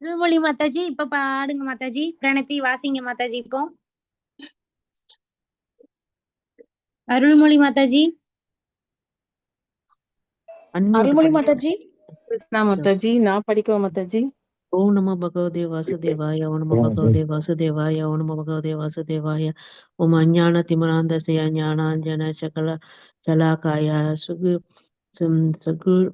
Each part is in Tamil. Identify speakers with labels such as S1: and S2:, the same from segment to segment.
S1: அருள்மொழி மாதாஜி இப்ப பாடுங்க மாதாஜி. பிரணத்தி வாசிங்க மாதாஜி இப்போ. அருள்மொழி மாதாஜி.
S2: அருள்மொழி மாதாஜி.
S3: கிருஷ்ணா மாதாஜி, நான் படிக்கவா மாதாஜி?
S4: ஓம் நமோ பகவதே வாசுதேவாய ஓம் நமோ பகவதே வாசுதேவாய ஓம் நமோ பகவதே வாசுதேவாய ஓம் அஞ்ஞான திமிராந்தஸ்ய ஞானாஞ்சன சலாகாய சகுர்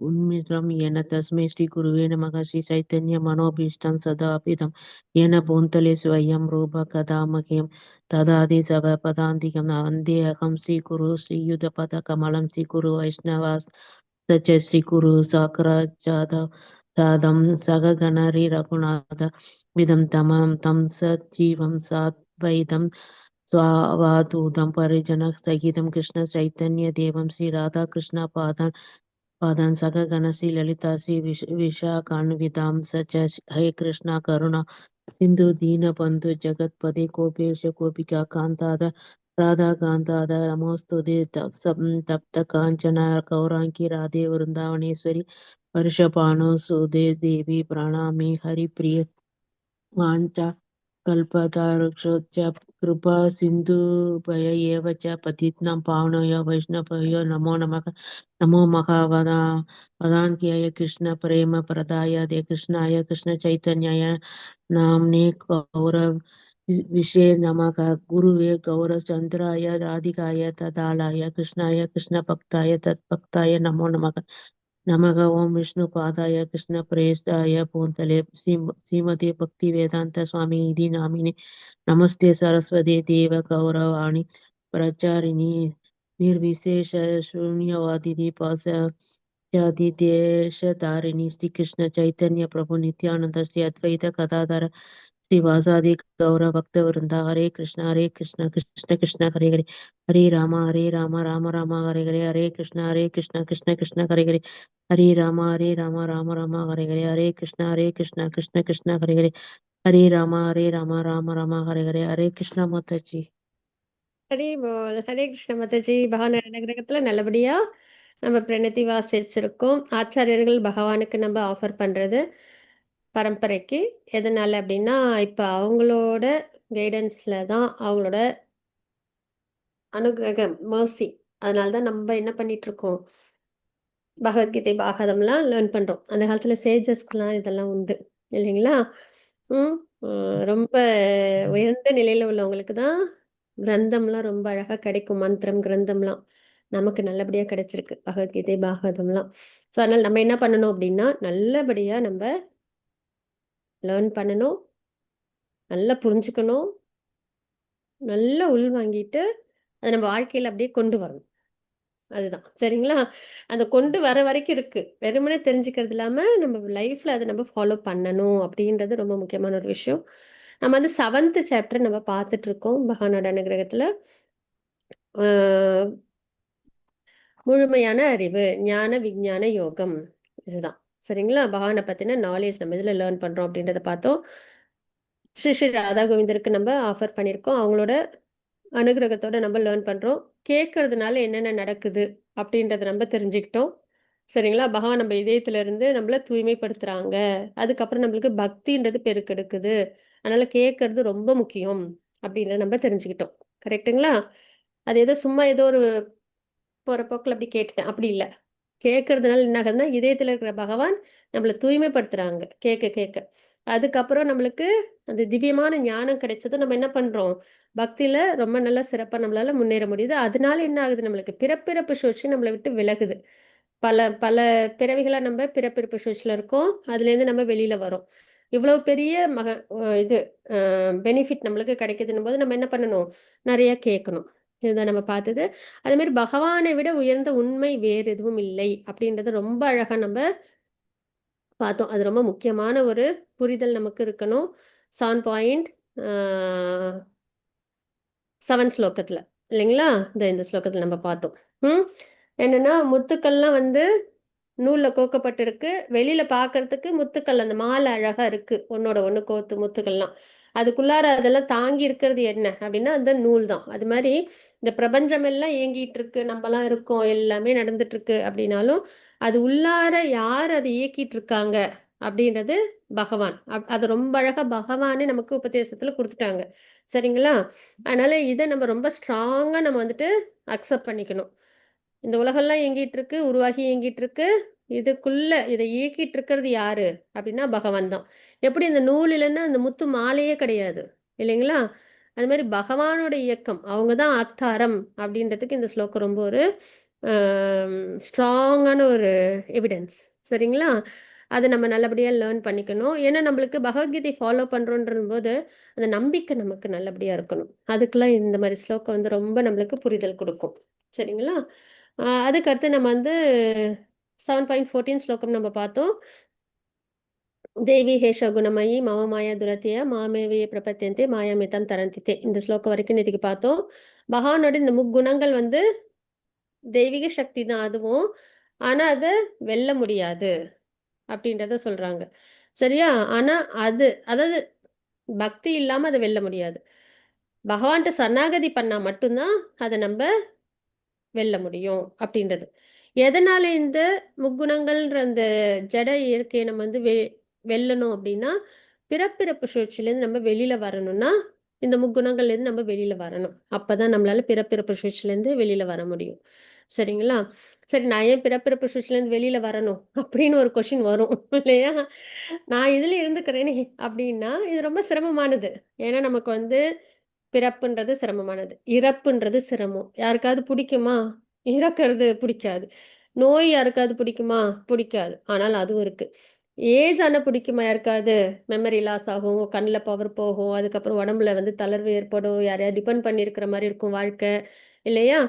S4: உன்மிதம் येन तस्मै श्री गुरुवे नमः श्री चैतन्य मनोभीष्टं सदापिदं येन भूतले स्वयं रूप कदा मह्यं ददाति सवपदान्तिकं वन्दे अहं श्रीगुरु श्रीयुतपदकमलं श्रीगुरु वैष्णवास सच श्रीगुरु सादं सगगणरि रघुनाथ विदं तमं तं सज्जीवं साद्वैतं स्वावादूतं परिजनः सहितं कृष्ण चैतन्य देवं श्री राधा कृष्ण पादान् सगगण श्री ललिता श्री विशाखान्वितां सच हे कृष्ण करुणा सिंधु दीनबन्धु जगत्पते गोपेश गोपिका कान्ताद राधा कान्ताद नमोस्तुते तप्त काञ्चन गौराङ्गी राधे वृन्दावनेश्वरी वर्षभानुसुते देवी प्रणमामि हरिप्रिय वाञ्छा कल्पतरुक्षोच्च कृपा सिन्धुभय एव च पतितं पावनयो वैष्णवयो नमो नमः नमो वदान्त्याय कृष्ण प्रेम प्रदाय कृष्णाय कृष्ण चैतन्याय नाम्ने गौरव विषे नमः गुरुवे गौरचन्द्राय राधिकाय तदालाय कृष्णाय कृष्ण भक्ताय तत्भक्ताय नमो नमः नमः ओम विष्णुपादाय कृष्ण प्रेष्ठाय पूंतले श्रीमती भक्ति वेदांत स्वामी इति नामिने नमस्ते सरस्वती देव गौरवाणी प्रचारिणी निर्विशेष शून्यवादी पाश्चात्य देशधारिणी श्री कृष्ण चैतन्य प्रभु नित्यानंद श्री अद्वैत गदाधर श्रीवासादि गौर भक्त वृंदा हरे कृष्ण कृष्ण कृष्ण हरे हरे हरे राम राम राम हरे हरे हरे कृष्ण कृष्ण कृष्ण हरे हरे हरे राम राम राम हरे हरे हरे कृष्ण कृष्ण कृष्ण हरे हरे हरे राम राम राम हरे हरे हरे कृष्ण माता जी.
S2: ஹரி போல். ஹரே கிருஷ்ண மாதாஜி. பகவான் அனுகிரகத்துல நல்லபடியா நம்ம பிரணத்தி வாசிச்சிருக்கோம். ஆச்சாரியர்கள் பகவானுக்கு நம்ம ஆஃபர் பண்றது பரம்பரைக்கு எதனால அப்படின்னா, இப்ப அவங்களோட கைடன்ஸ்ல தான் அவங்களோட அனுகிரகம் மர்சி. அதனால தான் நம்ம என்ன பண்ணிட்டு இருக்கோம், பகவத்கீதை பாகவதம்லாம் லேர்ன் பண்றோம். அந்த காலத்துல சேஜஸ்க்குலாம் இதெல்லாம் உண்டு இல்லைங்களா? ம் ரொம்ப உயர்ந்த நிலையில உள்ளவங்களுக்கு தான் கிரந்தம்லாம் ரொம்ப அழகா கிடைக்கும். மந்திரம் கிரந்தம்லாம் நமக்கு நல்லபடியா கிடைச்சிருக்கு, பகவத்கீதை பாகவதம்லாம். ஸோ அதனால நம்ம என்ன பண்ணணும் அப்படின்னா, நல்லபடியா நம்ம லேர்ன் பண்ணணும், நல்லா புரிஞ்சுக்கணும், நல்லா உள்வாங்கிட்டு அதை நம்ம வாழ்க்கையில அப்படியே கொண்டு வரணும். அதுதான் சரிங்களா? அந்த கொண்டு வர வரைக்கும் இருக்கு. வெறுமனே தெரிஞ்சுக்கிறது இல்லாம நம்ம லைஃப்ல அதை நம்ம ஃபாலோ பண்ணணும் அப்படின்றது ரொம்ப முக்கியமான ஒரு விஷயம். நம்ம வந்து 7th சாப்டர் நம்ம பார்த்துட்டு இருக்கோம் பகவானோட அனுகிரகத்துல. முழுமையான அறிவு, ஞான விஞ்ஞான யோகம், இதுதான் சரிங்களா? பகவானை பத்தின நாலேஜ் நம்ம இதுல லேர்ன் பண்றோம் அப்படின்றத பார்த்தோம். ஸ்ரீ ஸ்ரீ ராதா கோவிந்தருக்கு நம்ம ஆஃபர் பண்ணியிருக்கோம். அவங்களோட அனுகிரகத்தோட நம்ம லேர்ன் பண்றோம். கேட்கறதுனால என்னென்ன நடக்குது அப்படின்றத நம்ம தெரிஞ்சுக்கிட்டோம். சரிங்களா? பகவான் நம்ம இதயத்துல இருந்து நம்மள தூய்மைப்படுத்துறாங்க. அதுக்கப்புறம் நம்மளுக்கு பக்தின்றது பெருக்கெடுக்குது. அதனால கேட்கறது ரொம்ப முக்கியம் அப்படின்றத நம்ம தெரிஞ்சுக்கிட்டோம். கரெக்ட்டுங்களா? அது ஏதோ சும்மா ஏதோ ஒரு போற போக்குல அப்படி கேட்டுட்டேன். அப்படி இல்ல. கேட்கறதுனால என்ன ஆகுதுன்னா, இதயத்துல இருக்கிற பகவான் நம்மள தூய்மைப்படுத்துறாங்க கேட்க கேட்க. அதுக்கப்புறம் நம்மளுக்கு அந்த திவ்யமான ஞானம் கிடைச்சதும் நம்ம என்ன பண்றோம், பக்தியில ரொம்ப நல்லா சிறப்பா நம்மளால முன்னேற முடியுது. அதனால என்ன ஆகுது, நம்மளுக்கு பிறப்பிறப்பு சூழ்ச்சி நம்மளை விட்டு விலகுது. பல பல பிறவிகளா நம்ம பிறப்பிறப்பு சூழ்ச்சியில இருக்கோம். அதுலேருந்து நம்ம வெளியில வரோம். இவ்வளவு பெரிய இது பெனிஃபிட் நம்மளுக்கு கிடைக்குதுன்னும் போது நம்ம என்ன பண்ணணும், நிறைய கேட்கணும். இதுதான் நம்ம பார்த்தது. அதே மாதிரி பகவானை விட உயர்ந்த உண்மை வேறு எதுவும் இல்லை அப்படின்றத ரொம்ப அழகா நம்ம பார்த்தோம். அது ரொம்ப முக்கியமான ஒரு புரிதல் நமக்கு இருக்கணும். 7 ஸ்லோகத்துல இல்லைங்களா? இந்த ஸ்லோகத்துல நம்ம பார்த்தோம். என்னன்னா, முத்துக்கள்லாம் வந்து நூல்ல கோக்கப்பட்டிருக்கு. வெளியில பார்க்கறதுக்கு முத்துக்கள் அந்த மாலை அழகா இருக்கு. ஒன்னோட ஒண்ணு கோத்து முத்துக்கள்லாம். அதுக்குள்ளார அதெல்லாம் தாங்கி இருக்கிறது என்ன அப்படின்னா, அந்த நூல் தான். அது மாதிரி இந்த பிரபஞ்சம் எல்லாம் இயங்கிட்டு இருக்கு, நம்மலாம் இருக்கோம், எல்லாமே நடந்துட்டு இருக்கு அப்படின்னாலும், அது உள்ளார யார் அதை இயக்கிட்டு இருக்காங்க அப்படின்றது பகவான். அது ரொம்ப அழகா பகவானே நமக்கு உபதேசத்துல குடுத்துட்டாங்க. சரிங்களா? அதனால இத நம்ம ரொம்ப ஸ்ட்ராங்கா நம்ம வந்துட்டு அக்செப்ட் பண்ணிக்கணும். இந்த உலகம்லாம் இயங்கிட்டு இருக்கு, உருவாகி இயங்கிட்டு இருக்கு. இதுக்குள்ள இத இயக்கிட்டு இருக்கிறது யாரு? அப்படின்னா பகவான் தான். எப்படி இந்த நூல் இல்லன்னா அந்த முத்து மாலையே கிடையாது. இல்லைங்களா? அது மாரி பகவானோட இயக்கம். அவங்க தான் ஆத்தாரம் அப்படின்றதுக்கு இந்த ஸ்லோகம் ரொம்ப ஒரு ஸ்ட்ராங்கான ஒரு எவிடன்ஸ். சரிங்களா? அத நம்ம நல்லபடியா லேர்ன் பண்ணிக்கணும். ஏன்னா நம்மளுக்கு பகவத்கீதை ஃபாலோ பண்றோன்றம்போது, அந்த நம்பிக்கை நமக்கு நல்லபடியா இருக்கணும். அதுக்கெல்லாம் இந்த மாரி ஸ்லோகம் வந்து ரொம்ப நம்மளுக்கு புரிதல் குடுக்கும். சரிங்களா? அதுக்கு அடுத்து நம்ம வந்து 7.14 ஸ்லோகம் நம்ம பார்த்தோம். தேவி ஹேஷ குணமயி மம மாயா துரத்திய மாமேவிய பிரபத்தியந்தே மாயாமிதம் தரந்தித்தே. இந்த ஸ்லோகம் வரைக்கும் நேத்திக்கு பார்த்தோம். பகவானோட இந்த முக்குணங்கள் வந்து தெய்வீக சக்தி தான் அதுவும். ஆனா அத வெல்ல முடியாது அப்படின்றத சொல்றாங்க. சரியா? ஆனா அதாவது பக்தி இல்லாம அத வெல்ல முடியாது. பகவான்ட்ட சரணாகதி பண்ணா மட்டும் தான் அத நம்ப வெல்ல முடியும் அப்படின்றது. எதனால இந்த முக்குணங்கள்ன்ற அந்த ஜட இயற்கையை நம்ம வந்து வெல்லணும் அப்படின்னா, பிறப்பிறப்பு சுழற்சியிலேருந்து நம்ம வெளியில வரணும்னா, இந்த முக்குணங்கள்லேருந்து நம்ம வெளியில வரணும். அப்பதான் நம்மளால பிறப்பிறப்பு சுழற்சியிலேருந்து வெளியில வர முடியும். சரிங்களா? சரி நான் ஏன் பிறப்பிறப்பு சுழற்சியிலேருந்து வெளியில வரணும்? அப்படின்னு ஒரு கொஸ்டின் வரும் இல்லையா? நான் இதுல இருந்துக்கிறேனே அப்படின்னா, இது ரொம்ப சிரமமானது. ஏன்னா நமக்கு வந்து பிறப்புன்றது சிரமமானது. இறப்புன்றது சிரமம். யாருக்காவது பிடிக்குமா? இறக்கறது பிடிக்காது. நோய் யாருக்காவது பிடிக்குமா? பிடிக்காது. ஆனால் அதுவும் இருக்கு. ஏஜ் ஆனா பிடிக்குமா யாருக்காவது? மெமரி லாஸ் ஆகும், கண்ல பவர் போகும், அதுக்கப்புறம் உடம்புல வந்து தளர்வு ஏற்படும், யாரையாவது டிபெண்ட் பண்ணி இருக்கிற மாரி இருக்கும் வாழ்க்கை. இல்லையா?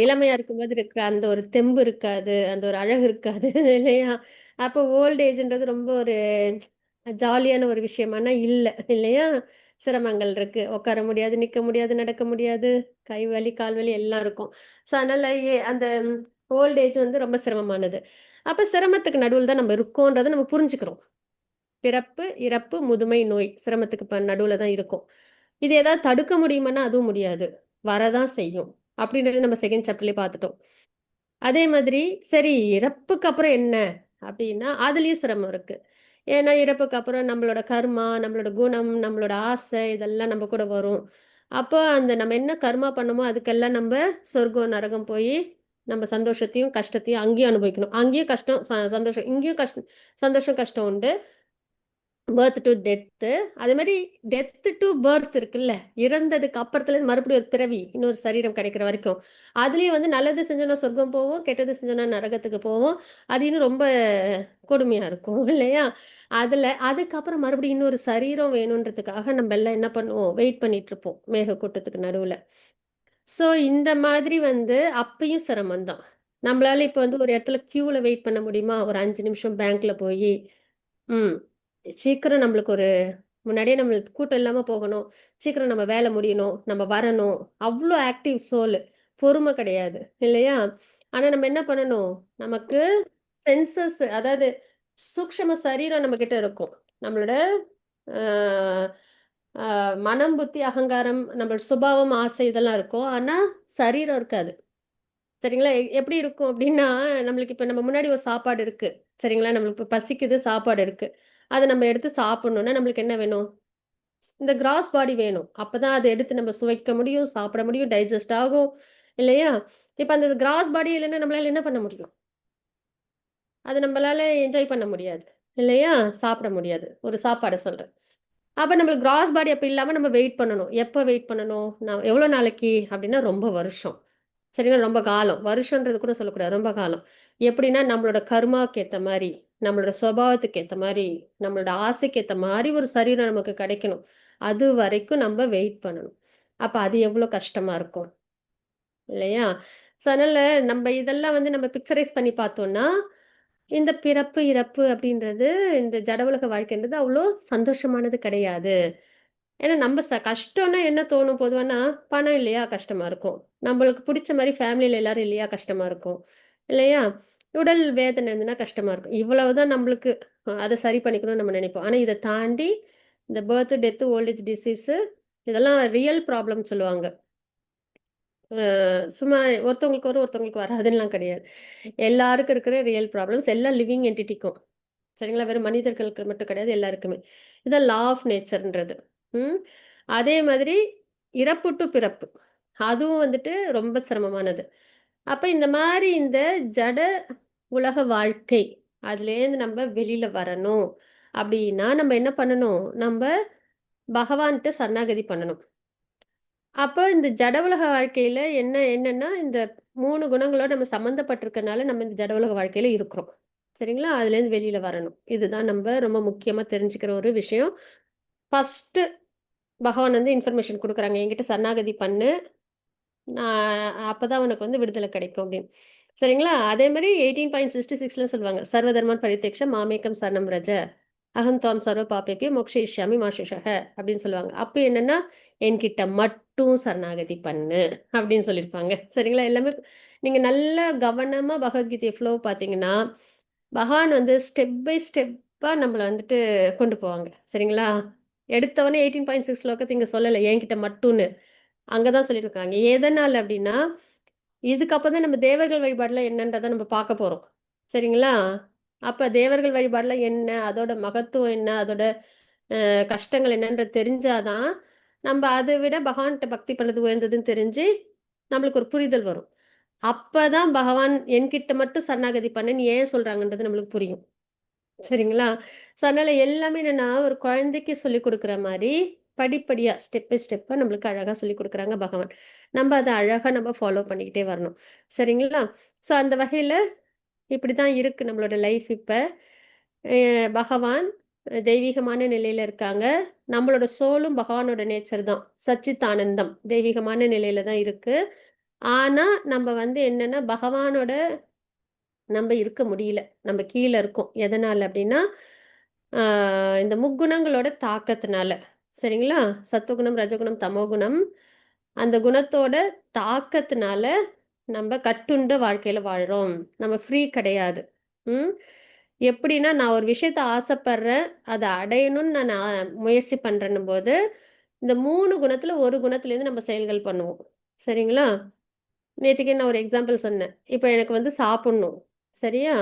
S2: இளமையா இருக்கும்போது இருக்கிற அந்த ஒரு தெம்பு இருக்காது, அந்த ஒரு அழகு இருக்காது இல்லையா? அப்போ ஓல்ட் ஏஜ்ன்றது ரொம்ப ஒரு ஜாலியான ஒரு விஷயமானா இல்ல. இல்லையா? சிரமங்கள் இருக்கு. உட்கார முடியாது, நிக்க முடியாது, நடக்க முடியாது. கை வலி, கால் வலி எல்லாம் இருக்கும். ஸோ அதனால அந்த ஓல்ட் ஏஜ் வந்து ரொம்ப சிரமமானது. அப்ப சிரமத்துக்கு நடுவுல தான் நம்ம இருக்கோன்றத நம்ம புரிஞ்சுக்கிறோம். பிறப்பு, இறப்பு, முதுமை, நோய் சிரமத்துக்கு நடுவுல தான் இருக்கும். இது ஏதாவது தடுக்க முடியுமான்னா அதுவும் முடியாது. வரதான் செய்யும். அப்படின்றது நம்ம செகண்ட் சாப்டர்லயே பார்த்துட்டோம். அதே மாதிரி சரி இறப்புக்கு அப்புறம் என்ன? அப்படின்னா, அதுலயும் சிரமம் இருக்கு. ஏன்னா இறப்புக்கு அப்புறம் நம்மளோட கர்மா, நம்மளோட குணம், நம்மளோட ஆசை இதெல்லாம் நம்ம கூட வரும். அப்போ அந்த நம்ம என்ன கர்மா பண்ணோமோ அதுக்கெல்லாம் நம்ப சொர்க்கம், நரகம் போயி நம்ம சந்தோஷத்தையும், கஷ்டத்தையும் அங்கேயும் அனுபவிக்கணும். அங்கேயும் கஷ்டம், சந்தோஷம். இங்கேயும் சந்தோஷம், கஷ்டம் உண்டு. Birth to death. அதே மாரி டெத் டு பர்த் இருக்குல்ல. இறந்ததுக்கு அப்புறத்துலேருந்து மறுபடியும் ஒரு பிறவி, இன்னொரு சரீரம் கிடைக்கிற வரைக்கும். அதுலயும் வந்து நல்லது செஞ்சோம்னா சொர்க்கம் போவோம், கெட்டது செஞ்சோம்னா நரகத்துக்கு போவோம். அது இன்னும் ரொம்ப கொடுமையா இருக்கும் இல்லையா? அதுக்கப்புறம் மறுபடியும் இன்னொரு சரீரம் வேணுன்றதுக்காக நம்ம எல்லாம் என்ன பண்ணுவோம்? வெயிட் பண்ணிட்டுருப்போம், மேகக்கூட்டத்துக்கு நடுவுல. ஸோ இந்த மாதிரி வந்து அப்பயும் சிரமம் தான். நம்மளால இப்ப வந்து ஒரு இடத்துல கியூல வெயிட் பண்ண முடியுமா? ஒரு 5 நிமிஷம் பேங்க்ல போயி, ம். சீக்கிரம் நம்மளுக்கு ஒரு முன்னாடியே நம்மளுக்கு கூட்டம் இல்லாம போகணும். சீக்கிரம் நம்ம வேலை முடியணும். நம்ம வரணும். அவ்ளோ ஆக்டிவ் சோலு. பொறுமை கிடையாது. இல்லையா? ஆனா நம்ம என்ன பண்ணணும்? நமக்கு சென்சஸ் அதாவது சூக்ஷ்ம சரீரம் நம்மகிட்ட இருக்கும். நம்மளோட அ அ மனம், புத்தி, அகங்காரம், நம்மளோட சுபாவம், ஆசை இதெல்லாம் இருக்கும். ஆனா சரீரம் இருக்காது. சரிங்களா? எப்படி இருக்கும் அப்படின்னா, நம்மளுக்கு இப்ப நம்ம முன்னாடி ஒரு சாப்பாடு இருக்கு. சரிங்களா? நம்மளுக்கு இப்ப பசிக்குது, சாப்பாடு இருக்கு. அத நம்ம எடுத்து சாப்பிடணும்னா, நம்மளுக்கு என்ன வேணும்? இந்த கிராஸ் பாடி வேணும். அப்பதான் அத எடுத்து நம்ம சுவைக்க முடியும், சாப்பிட முடியும், டைஜஸ்ட் ஆகும். இல்லையா? இப்ப அந்த கிராஸ் பாடி இல்லன்னா நம்மளால என்ன பண்ண முடியும்? அத நம்மளால என்ஜாய் பண்ண முடியாது. இல்லையா? சாப்பிட முடியாது. ஒரு சாப்பாட சொல்றேன். அப்ப நம்மளுக்கு கிராஸ் பாடி அப்ப இல்லாம நம்ம வெயிட் பண்ணணும். எப்ப வெயிட் பண்ணணும்? நான் எவ்வளோ நாளைக்கு? அப்படின்னா ரொம்ப வருஷம். சரிங்களா? ரொம்ப காலம். வருஷன்றது கூட சொல்லக்கூடாது. ரொம்ப காலம். எப்படின்னா, நம்மளோட கர்மாக்கு ஏத்த மாரி, நம்மளோட சுபாவத்துக்கு ஏத்த மாரி, நம்மளோட ஆசைக்கு ஏத்த மாரி ஒரு சரீரம் நமக்கு கிடைக்கணும். அது வரைக்கும் நம்ம வெயிட் பண்ணணும். அப்ப அது எவ்வளோ கஷ்டமா இருக்கும். இல்லையா? ஸோ அதனால நம்ம இதெல்லாம் வந்து நம்ம பிக்சரைஸ் பண்ணி பார்த்தோம்னா, இந்த பிறப்பு, இறப்பு அப்படின்றது, இந்த ஜட உலக வாழ்க்கைன்றது அவ்வளோ சந்தோஷமானது கிடையாது. ஏன்னா நம்ம கஷ்டம்னா என்ன தோணும் பொதுவானா, பணம் இல்லையா கஷ்டமா இருக்கும். நம்மளுக்கு புடிச்ச மாரி ஃபேமிலில எல்லாரும் இல்லையா கஷ்டமா இருக்கும். இல்லையா? உடல் வேதனை இருந்ததுன்னா கஷ்டமா இருக்கும். இவ்வளவுதான் நம்மளுக்கு அத சரி பண்ணிக்கணும்னு நம்ம நினைப்போம். ஆனா இத தாண்டி இந்த birth, death, old age disease இதெல்லாம் ரியல் ப்ராப்ளம் சொல்லுவாங்க. சும்மா ஒருத்தவங்களுக்கு வரும், ஒருத்தவங்களுக்கு வராதுன்னுலாம் கிடையாது. எல்லாருக்கும் இருக்கிற ரியல் ப்ராப்ளம்ஸ் எல்லா லிவிங் என்டிட்டிக்கும். சரிங்களா? வெறும் மனிதர்களுக்கு மட்டும் கிடையாது, எல்லாருக்குமே. இதான் லா ஆஃப் நேச்சர்ன்றது. ம். அதே மாதிரி இறப்பு டு பிறப்பு. அதுவும் வந்துட்டு ரொம்ப சிரமமானது. அப்ப இந்த மாரி இந்த ஜட உலக வாழ்க்கை, அதுலேருந்து நம்ம வெளியில வரணும் அப்படின்னா, நம்ம என்ன பண்ணணும்? நம்ப பகவான்ட்ட சரணாகதி பண்ணணும். அப்ப இந்த ஜட உலக வாழ்க்கையில என்னன்னா, இந்த 3 குணங்களோட நம்ம சம்மந்தப்பட்டிருக்கனால, நம்ம இந்த ஜட உலக வாழ்க்கையில இருக்கிறோம். சரிங்களா? அதுலேருந்து வெளியில வரணும். இதுதான் நம்ப ரொம்ப முக்கியமா தெரிஞ்சுக்கிற ஒரு விஷயம். ஃபர்ஸ்ட்டு பகவான் வந்து இன்ஃபர்மேஷன் குடுக்குறாங்க. என்கிட்ட சரணாகதி பண்ணு. நான் அப்பதான் உனக்கு வந்து விடுதலை கிடைக்கும் அப்படின்னு. சரிங்களா? அதே மாரி 18.66ல சொல்லுவாங்க. சர்வ தர்மான் பரித்யக்ஷ மாமேகம் சரணம் ரஜ. அகம் துவாம் சர்வ பாபேப்ய மோக்ஷயிஷ்யாமி மா சுஷக அப்படின்னு சொல்லுவாங்க. அப்ப என்னன்னா, என்கிட்ட மட்டும் சரணாகதி பண்ணு அப்படின்னு சொல்லியிருப்பாங்க. சரிங்களா? எல்லாமே நீங்க நல்லா கவனமா பகவத்கீதைய ஃப்ளோ பார்த்தீங்கன்னா, பகவான் வந்து ஸ்டெப் பை ஸ்டெப்பா நம்மள வந்துட்டு கொண்டு போவாங்க. சரிங்களா? எடுத்தவொனே 18.6 ஸ்லோகத்த இங்க சொல்லல. என்கிட்ட மட்டும்னு. அங்க தான் சொல்லியிருக்காங்க. எதனால அப்டின்னா, இதுக்கப்புறம் தான் நம்ம தேவர்கள் வழிபாடுலாம் என்னன்றத நம்ம பார்க்க போறோம். சரிங்களா? அப்ப தேவர்கள் வழிபாடுலாம் என்ன? அதோட மகத்துவம் என்ன? அதோட கஷ்டங்கள் என்னன்றது தெரிஞ்சா தான், நம்ப அத விட பகவான்ட்ட பக்தி பண்ணது உயர்ந்ததுன்னு தெரிஞ்சு, நம்மளுக்கு ஒரு புரிதல் வரும். அப்பதான் பகவான் என்கிட்ட மட்டும் சரணாகதி பண்ணுன்னு ஏன் சொல்றாங்கன்றது நம்மளுக்கு புரியும். சரிங்களா? ஸோ, அதனால எல்லாமே என்னன்னா, ஒரு குழந்தைக்கு சொல்லிக் குடுக்குற மாரி, படிப்படியா, ஸ்டெப் பை ஸ்டெப்பா நம்மளுக்கு அழகா சொல்லிக் குடுக்குறாங்க பகவான். நம்ப அத அழகா நம்ம ஃபாலோ பண்ணிக்கிட்டே வரணும். சரிங்களா? ஸோ, அந்த வகையில இப்படிதான் இருக்கு நம்மளோட லைஃப் இப்ப. அ பகவான் தெய்வீகமான நிலையில இருக்காங்க. நம்மளோட சோலும் பகவானோட நேச்சர் தான். சச்சித் ஆனந்தம். தெய்வீகமான நிலையில தான் இருக்கு. ஆனா, நம்ப வந்து என்னன்னா, பகவானோட நம்ப இருக்க முடியல. நம்ப கீழ இருக்கோம். எதனால அப்டின்னா, ஆ இந்த முக்குணங்களோட தாக்கத்தினால. சரிங்களா? சத்துவகுணம், ரஜகுணம், தமோகுணம். அந்த குணத்தோட தாக்கத்தினால நம்ப கட்டுண்ட வாழ்க்கையில வாழ்றோம். நம்ம ஃப்ரீ கிடையாது. ம். எப்டின்னா, நான் ஒரு விஷயத்த ஆசைப்படுறேன். அத அடையணும்னு நான் முயற்சி பண்றேன்னும்போது, இந்த 3 குணத்துல ஒரு குணத்திலேருந்து நம்ம செயல்கள் பண்ணுவோம். சரிங்களா? நேத்திக்கே நான் ஒரு எக்ஸாம்பிள் சொன்னேன். இப்ப எனக்கு வந்து சாப்புட்ணும். சரியா?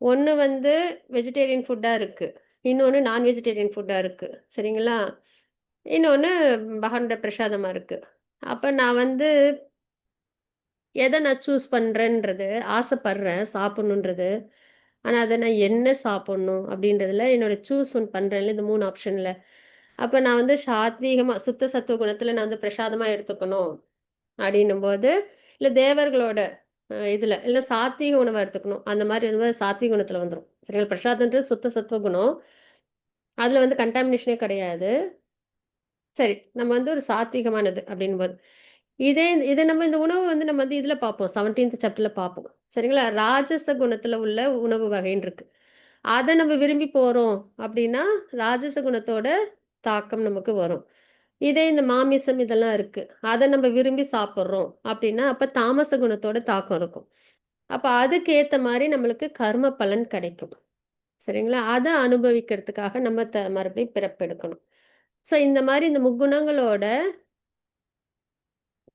S2: ஒண்ணு வந்து வெஜிடேரியன் ஃபுட்டா இருக்கு. இன்னொன்னு நான் வெஜிடேரியன் ஃபுட்டா இருக்கு. சரிங்களா? இன்னொன்னு பகவானோட பிரசாதமா இருக்கு. அப்ப நான் வந்து எத நான் சூஸ் பண்றேன்றது, ஆசைப்படுறேன் சாப்பிடணுன்றது. ஆனா, அத நான் என்ன சாப்பிடணும் அப்படின்றதுல என்னோட சூஸ் ஒண்ணு பண்றேன்ல இந்த 3 ஆப்ஷன்ல. அப்ப நான் வந்து சாத்வீகமா சுத்த சத்துவ குணத்துல நான் வந்து பிரசாதமா எடுத்துக்கணும் அப்படின்னும்போது, இல்ல தேவர்களோட இதுல இல்ல சாத்வீக உணவா எடுத்துக்கணும். அந்த மாரி வரும்போது சாத்வீக குணத்துல வந்துரும். சரிங்களா? பிரசாதம்ன்றது சுத்த சத்துவ குணம். அதுல வந்து கன்டாமினேஷனே கிடையாது. சரி. நம்ம வந்து ஒரு சாத்வீகமானது அப்படின்போது. இத நம்ம இந்த உணவு வந்து நம்ம வந்து இதுல பார்ப்போம். 17த் சாப்டர்ல பார்ப்போம். சரிங்களா? ராஜச குணத்துல உள்ள உணவு வகைன்னு இருக்கு. அத நம்ம விரும்பி போறோம் அப்படின்னா, ராஜச குணத்தோட தாக்கம் நமக்கு வரும். இதே இந்த மாமிசம் இதெல்லாம் இருக்கு. அத நம்ம விரும்பி சாப்பிடுறோம் அப்படின்னா, அப்ப தாமச குணத்தோட தாக்கம் இருக்கும். அப்ப அதுக்கு ஏத்த மாரி நம்மளுக்கு கர்ம பலன் கிடைக்கும். சரிங்களா? அத அனுபவிக்கிறதுக்காக நம்ம மறுபடியும் பிறப்பெடுக்கணும். ஸோ இந்த மாரி இந்த முக்குணங்களோட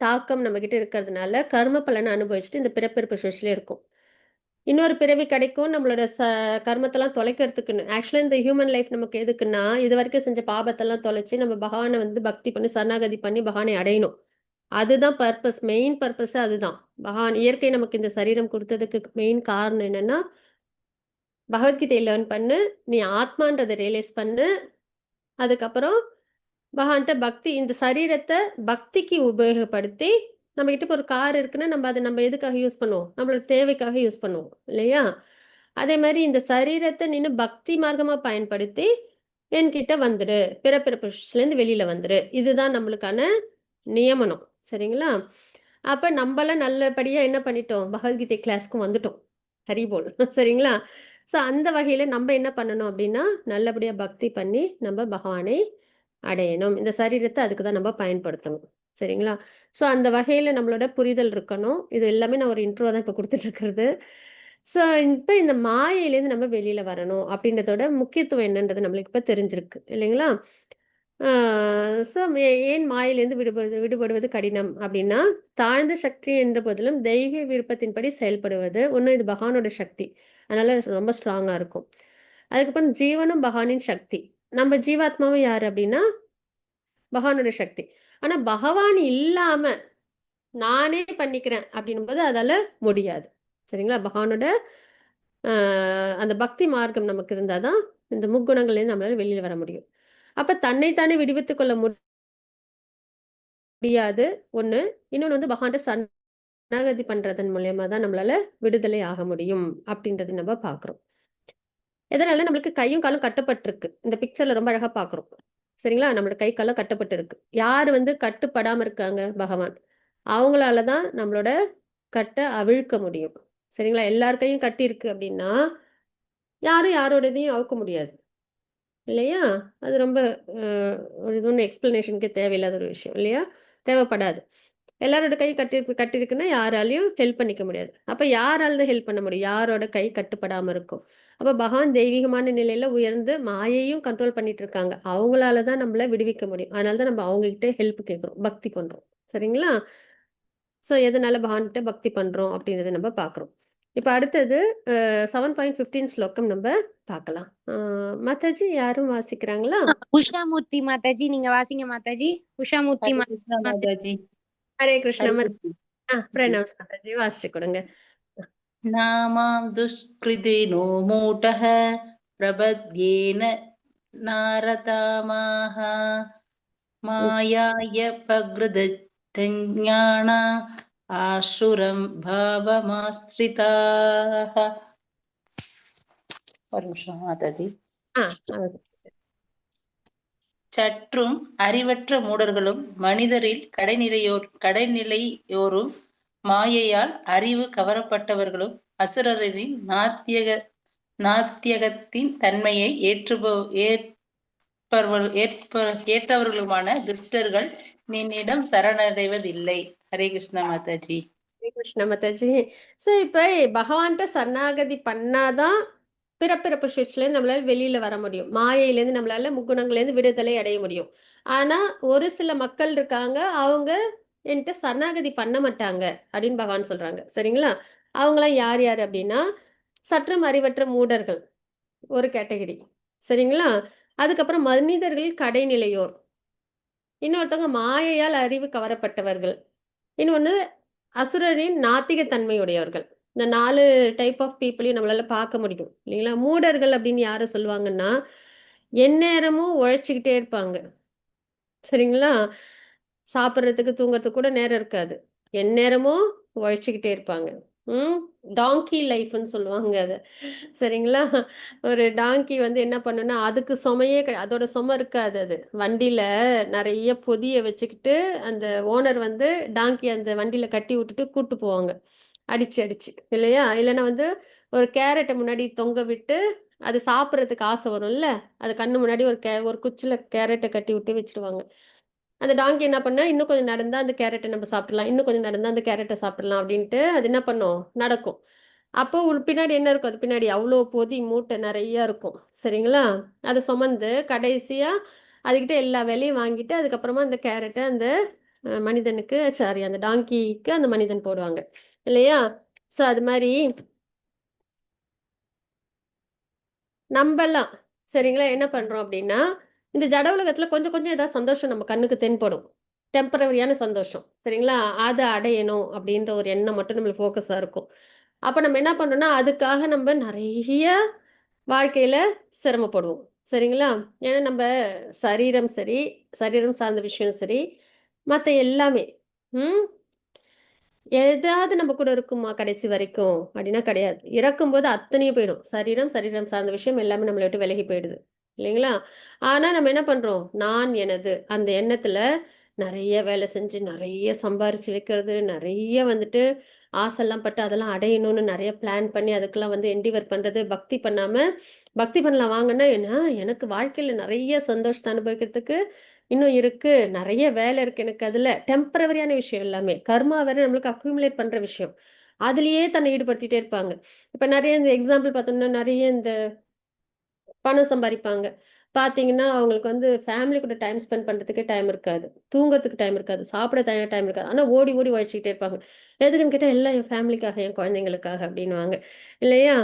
S2: தாக்கம் நம்மகிட்ட இருக்கிறதுனால, கர்ம பலன அனுபவிச்சுட்டு இந்த பிறப்பிறப்பு சுழற்சியிலே இருக்கும். இன்னொரு பிறவி கிடைக்கும் நம்மளோட கர்மத்தெல்லாம் தொலைக்கிறதுக்குன்னு. ஆக்சுவலா இந்த ஹியூமன் லைஃப் நமக்கு எதுக்குன்னா, இதுவரைக்கும் செஞ்ச பாபத்தெல்லாம் தொலைச்சு நம்ம பகவான வந்து பக்தி பண்ணி, சரணாகதி பண்ணி பகவானை அடையணும். அதுதான் பர்ப்பஸ். மெயின் பர்ப்பஸே அதுதான். பகவான் இயற்கை நமக்கு இந்த சரீரம் குடுத்ததுக்கு மெயின் காரணம் என்னன்னா, பகவத்கீதைய லேர்ன் பண்ணு, நீ ஆத்மான்றத ரியலைஸ் பண்ணு. அதுக்கப்புறம் பகவான்ட்ட பக்தி இந்த சரீரத்த பக்திக்கு உபயோகப்படுத்தி, நம்மகிட்ட இப்ப ஒரு கார் இருக்குன்னா, நம்ம எதுக்காக யூஸ் பண்ணுவோம்? நம்மளோட தேவைக்காக யூஸ் பண்ணுவோம். இல்லையா? அதே மாரி இந்த சரீரத்த நீனு பக்தி மார்க்கமா பயன்படுத்தி, என்கிட்ட வந்துடு. பிறப்பிறப்புலேருந்து வெளியில வந்துரு. இதுதான் நம்மளுக்கான நியமனம். சரிங்களா? அப்ப நம்பலாம் நல்லபடியா என்ன பண்ணிட்டோம்? பகவத்கீதை கிளாஸ்க்கு வந்துட்டோம். ஹரி போல். சரிங்களா? ஸோ அந்த வகையில நம்ப என்ன பண்ணணும் அப்டின்னா, நல்லபடியா பக்தி பண்ணி, நம்ப பகவானை அடையணும். இந்த சரீரத்த அதுக்கு தான் நம்ம பயன்படுத்தணும். சரிங்களா? ஸோ அந்த வகையில நம்மளோட புரிதல் இருக்கணும். இது எல்லாமே நான் ஒரு இன்ட்ரோ தான் இப்ப குடுத்துட்டு இருக்கிறது. ஸோ இப்ப இந்த மாயையிலேருந்து நம்ம வெளியில வரணும் அப்படின்றதோட முக்கியத்துவம் என்னன்றது நம்மளுக்கு இப்ப தெரிஞ்சிருக்கு. இல்லைங்களா? ஆ ஸோ ஏன் மாயையிலேருந்து விடுபடுவது கடினம் அப்படின்னா, தாழ்ந்த சக்தி என்ற போதிலும் தெய்வீக விருப்பத்தின்படி செயல்படுவது, ஒண்ணு இது பகவானோட சக்தி. அதனால ரொம்ப ஸ்ட்ராங்கா இருக்கும். அதுக்கப்புறம் ஜீவனும் பகவானின் சக்தி. நம்ம ஜீவாத்மாவும் யாரு அப்படின்னா பகவானோட சக்தி. ஆனா பகவான் இல்லாம நானே பண்ணிக்கிறேன் அப்படின்னும்போது அதால முடியாது. சரிங்களா? பகவானோட அந்த பக்தி மார்க்கம் நமக்கு இருந்தாதான் இந்த முக்குணங்கள்லேருந்து நம்மளால வெளியில வர முடியும். அப்ப தன்னைத்தானே விடுவித்துக் கொள்ள முடியாது ஒண்ணு. இன்னொன்னு வந்து பகவான்கிட்ட சரணாகதி பண்றதன் மூலியமா தான் நம்மளால விடுதலை ஆக முடியும் அப்படின்றது நம்ம பார்க்கிறோம். எதனால நம்மளுக்கு கையும் காலும் கட்டப்பட்டிருக்கு. இந்த பிக்சர்ல ரொம்ப அழகா பார்க்கிறோம். சரிங்களா? நம்மளோட கை காலம் கட்டப்பட்டு இருக்கு. யார் வந்து கட்டுப்படாம இருக்காங்க? பகவான். அவங்களால தான் நம்மளோட கட்டை அவிழ்க்க முடியும். சரிங்களா? எல்லார் கையும் கட்டி இருக்கு அப்படின்னா யாரும் யாரோட இதையும் அவுக்க முடியாது இல்லையா? அது ரொம்ப ஒரு இது ஒன்றும் எக்ஸ்பிளனேஷனுக்கே தேவையில்லாத ஒரு விஷயம் இல்லையா? தேவைப்படாது. எல்லாரோட கை கட்டியிருக்குன்னா யாராலையும் ஹெல்ப் பண்ணிக்க முடியாது. அப்ப யாரால தான் ஹெல்ப் பண்ண முடியும்? யாரோட கை கட்டுப்படாம இருக்கும். அப்ப பகவான் தெய்வீகமான நிலையில உயர்ந்து மாயையும் கண்ட்ரோல் பண்ணிட்டு இருக்காங்க. அவங்களால தான் நம்மள விடுவிக்க முடியும். அதனால தான் நம்ம அவங்க கிட்ட ஹெல்ப் கேட்கிறோம். பக்தி பண்றோம். சரிங்களா? ஸோ எதனால பகவான்கிட்ட பக்தி பண்றோம் அப்படின்றத நம்ம பார்க்குறோம். இப்ப அடுத்தது 7.15 ஸ்லோகம் நம்ம பார்க்கலாம். மாதாஜி யாரும் வாசிக்கிறாங்களா?
S1: உஷாமூர்த்தி மாதாஜி நீங்க வாசிங்க மாதாஜி. உஷாமூர்த்தி
S3: ஹரே கிருஷ்ணா மாதாஜி.
S2: ஹரே கிருஷ்ண
S3: ஹரே கிருஷ்ணா.
S2: பிரணாம் மாதாஜி வாசிச்சு கொடுங்க.
S3: नामां दुष्कृतिनो मूढः प्रबध्येन नारतामाः मायाय पगृदज्ञाना आशुरं भावमाश्रिताः. ஒரு நிமிஷம் மாதாஜி.
S2: ஆ, அவ்வளவு.
S3: சற்றும் அறிவற்ற மூடர்களும் மனிதரில் கடைநிலையோரும் மாயையால் அறிவு கவரப்பட்டவர்களும் அசுரரின் நாத்தியகத்தின் தன்மையை ஏற்றவர்களுமான துஷ்டர்கள் நின்னிடம் சரணடைவதில்லை. ஹரே கிருஷ்ணா மாதாஜி.
S2: ஹரே கிருஷ்ண மாதாஜி. ஸோ இப்போ பகவான்கிட்ட சரணாகதி பண்ணாதான் பிறப்பிறப்பு சுவிட்ச்லேருந்து நம்மளால வெளியில வர முடியும். மாயையிலேருந்து நம்மளால முக்குணங்கள்லேருந்து விடுதலை அடைய முடியும். ஆனா ஒரு சில மக்கள் இருக்காங்க, அவங்க என்கிட்ட சரணாகதி பண்ண மாட்டாங்க அப்படின்னு பகவான் சொல்றாங்க. சரிங்களா? அவங்களாம் யார் யார் அப்படின்னா சற்றும் அறிவற்ற மூடர்கள் ஒரு கேட்டகரி. சரிங்களா? அதுக்கப்புறம் மனிதர்கள் கடைநிலையோர், இன்னொருத்தவங்க மாயையால் அறிவு கவரப்பட்டவர்கள், இன்னொன்று அசுரரின் நாத்திக தன்மையுடையவர்கள். இந்த 4 டைப் ஆஃப் பீப்புளையும் நம்மளால பார்க்க முடியும் இல்லைங்களா? மூடர்கள் அப்படின்னு யாரை சொல்லுவாங்கன்னா எந்நேரமும் உழைச்சிக்கிட்டே இருப்பாங்க. சரிங்களா? சாப்பிட்றதுக்கு தூங்குறதுக்கு கூட நேரம் இருக்காது. எந்நேரமும் உழைச்சிக்கிட்டே இருப்பாங்க. டாங்கி லைஃப்னு சொல்லுவாங்க அதை. சரிங்களா? ஒரு டாங்கி வந்து என்ன பண்ணுன்னா அதுக்கு சுமையே அதோட சுமை இருக்காது. அது வண்டியில நிறைய பொதியை வச்சுக்கிட்டு அந்த ஓனர் வந்து டாங்கி அந்த வண்டியில கட்டி விட்டுட்டு கூட்டு போவாங்க அடிச்சு அடிச்சு இல்லையா? இல்லைன்னா வந்து ஒரு கேரட்டை முன்னாடி தொங்க விட்டு அது சாப்பிட்றதுக்கு ஆசை வரும்ல, அது கண்ணு முன்னாடி ஒரு குச்சில கேரட்டை கட்டி விட்டு வச்சிருவாங்க. அந்த டாங்கி என்ன பண்ணா இன்னும் கொஞ்சம் நடந்தா அந்த கேரட்டை நம்ம சாப்பிடலாம், இன்னும் கொஞ்சம் நடந்தா அந்த கேரட்டை சாப்பிடலாம் அப்படின்ட்டு அது என்ன பண்ணும், நடக்கும். அப்போ பின்னாடி என்ன இருக்கும், அது பின்னாடி அவ்வளோ பொதி மூட்டை நிறைய இருக்கும். சரிங்களா? அதை சுமந்து கடைசியா அதுகிட்ட எல்லா வேலையும் வாங்கிட்டு அதுக்கப்புறமா அந்த கேரட்டை அந்த மனிதனுக்கு சாரி அந்த டாங்கிக்கு அந்த மனிதன் போடுவாங்க இல்லையா? ஸோ அது மாதிரி நம்பலாம். சரிங்களா? என்ன பண்றோம் அப்படின்னா இந்த ஜட உலகத்துல கொஞ்சம் கொஞ்சம் ஏதாவது சந்தோஷம் நம்ம கண்ணுக்கு தென்படும். டெம்பரவரியான சந்தோஷம். சரிங்களா? அதை அடையணும் அப்படின்ற ஒரு எண்ணம் மட்டும் நம்மளுக்கு ஃபோக்கஸா இருக்கும். அப்ப நம்ம என்ன பண்றோம்னா அதுக்காக நம்ம நிறைய வாழ்க்கையில சிரமப்படுவோம். சரிங்களா? ஏன்னா நம்ம சரீரம் சரி, சரீரம் சார்ந்த விஷயம் சரி, மத்த எல்லாமே ம் ஏதாவது நம்ம கூட இருக்குமா கடைசி வரைக்கும் அப்படின்னா கிடையாது. இறக்கும்போது அத்தனையும் போயிடும். சரீரம், சரீரம் சார்ந்த விஷயம் எல்லாமே நம்மளை விட்டு விலகி போயிடுது. இல்லைங்களா? ஆனா நம்ம என்ன பண்றோம்? நான் எனது அந்த எண்ணத்துல நிறைய வேலை செஞ்சு, நிறைய சம்பாரிச்சு வைக்கிறது, நிறைய வந்துட்டு ஆசைலாம் பட்டு அதெல்லாம் அடையணும்னு நிறைய பிளான் பண்ணி அதுக்கெல்லாம் வந்து என்டிவர் பண்றது, பக்தி பண்ணாம பக்தி பண்ணலாம் வாங்கன்னா ஏன்னா எனக்கு வாழ்க்கையில நிறைய சந்தோஷத்தை அனுபவிக்கிறதுக்கு இன்னும் இருக்கு. நெறைய வேலை இருக்கு எனக்கு அதுல. டெம்பரவரியான விஷயம் எல்லாமே. கர்மா வேற நம்மளுக்கு அக்யூமுலேட் பண்ற விஷயம். அதிலேயே தன்னை ஈடுபடுத்திட்டே இருப்பாங்க. இப்ப நெறைய இந்த எக்ஸாம்பிள் பார்த்தோம்னா, நெறைய இந்த பணம் சம்பாரிப்பாங்க. பார்த்தீங்கன்னா, அவங்களுக்கு வந்து ஃபேமிலி கூட டைம் ஸ்பெண்ட் பண்றதுக்கே டைம் இருக்காது. தூங்குறதுக்கு டைம் இருக்காது. சாப்பிட டைம் இருக்காது. ஆனா ஓடி ஓடி உழைச்சுக்கிட்டே இருப்பாங்க. எதுக்குன்னு கேட்டா, எல்லாம் என் ஃபேமிலிக்காக, என் குழந்தைங்களுக்காக அப்படின்னுவாங்க. இல்லையா?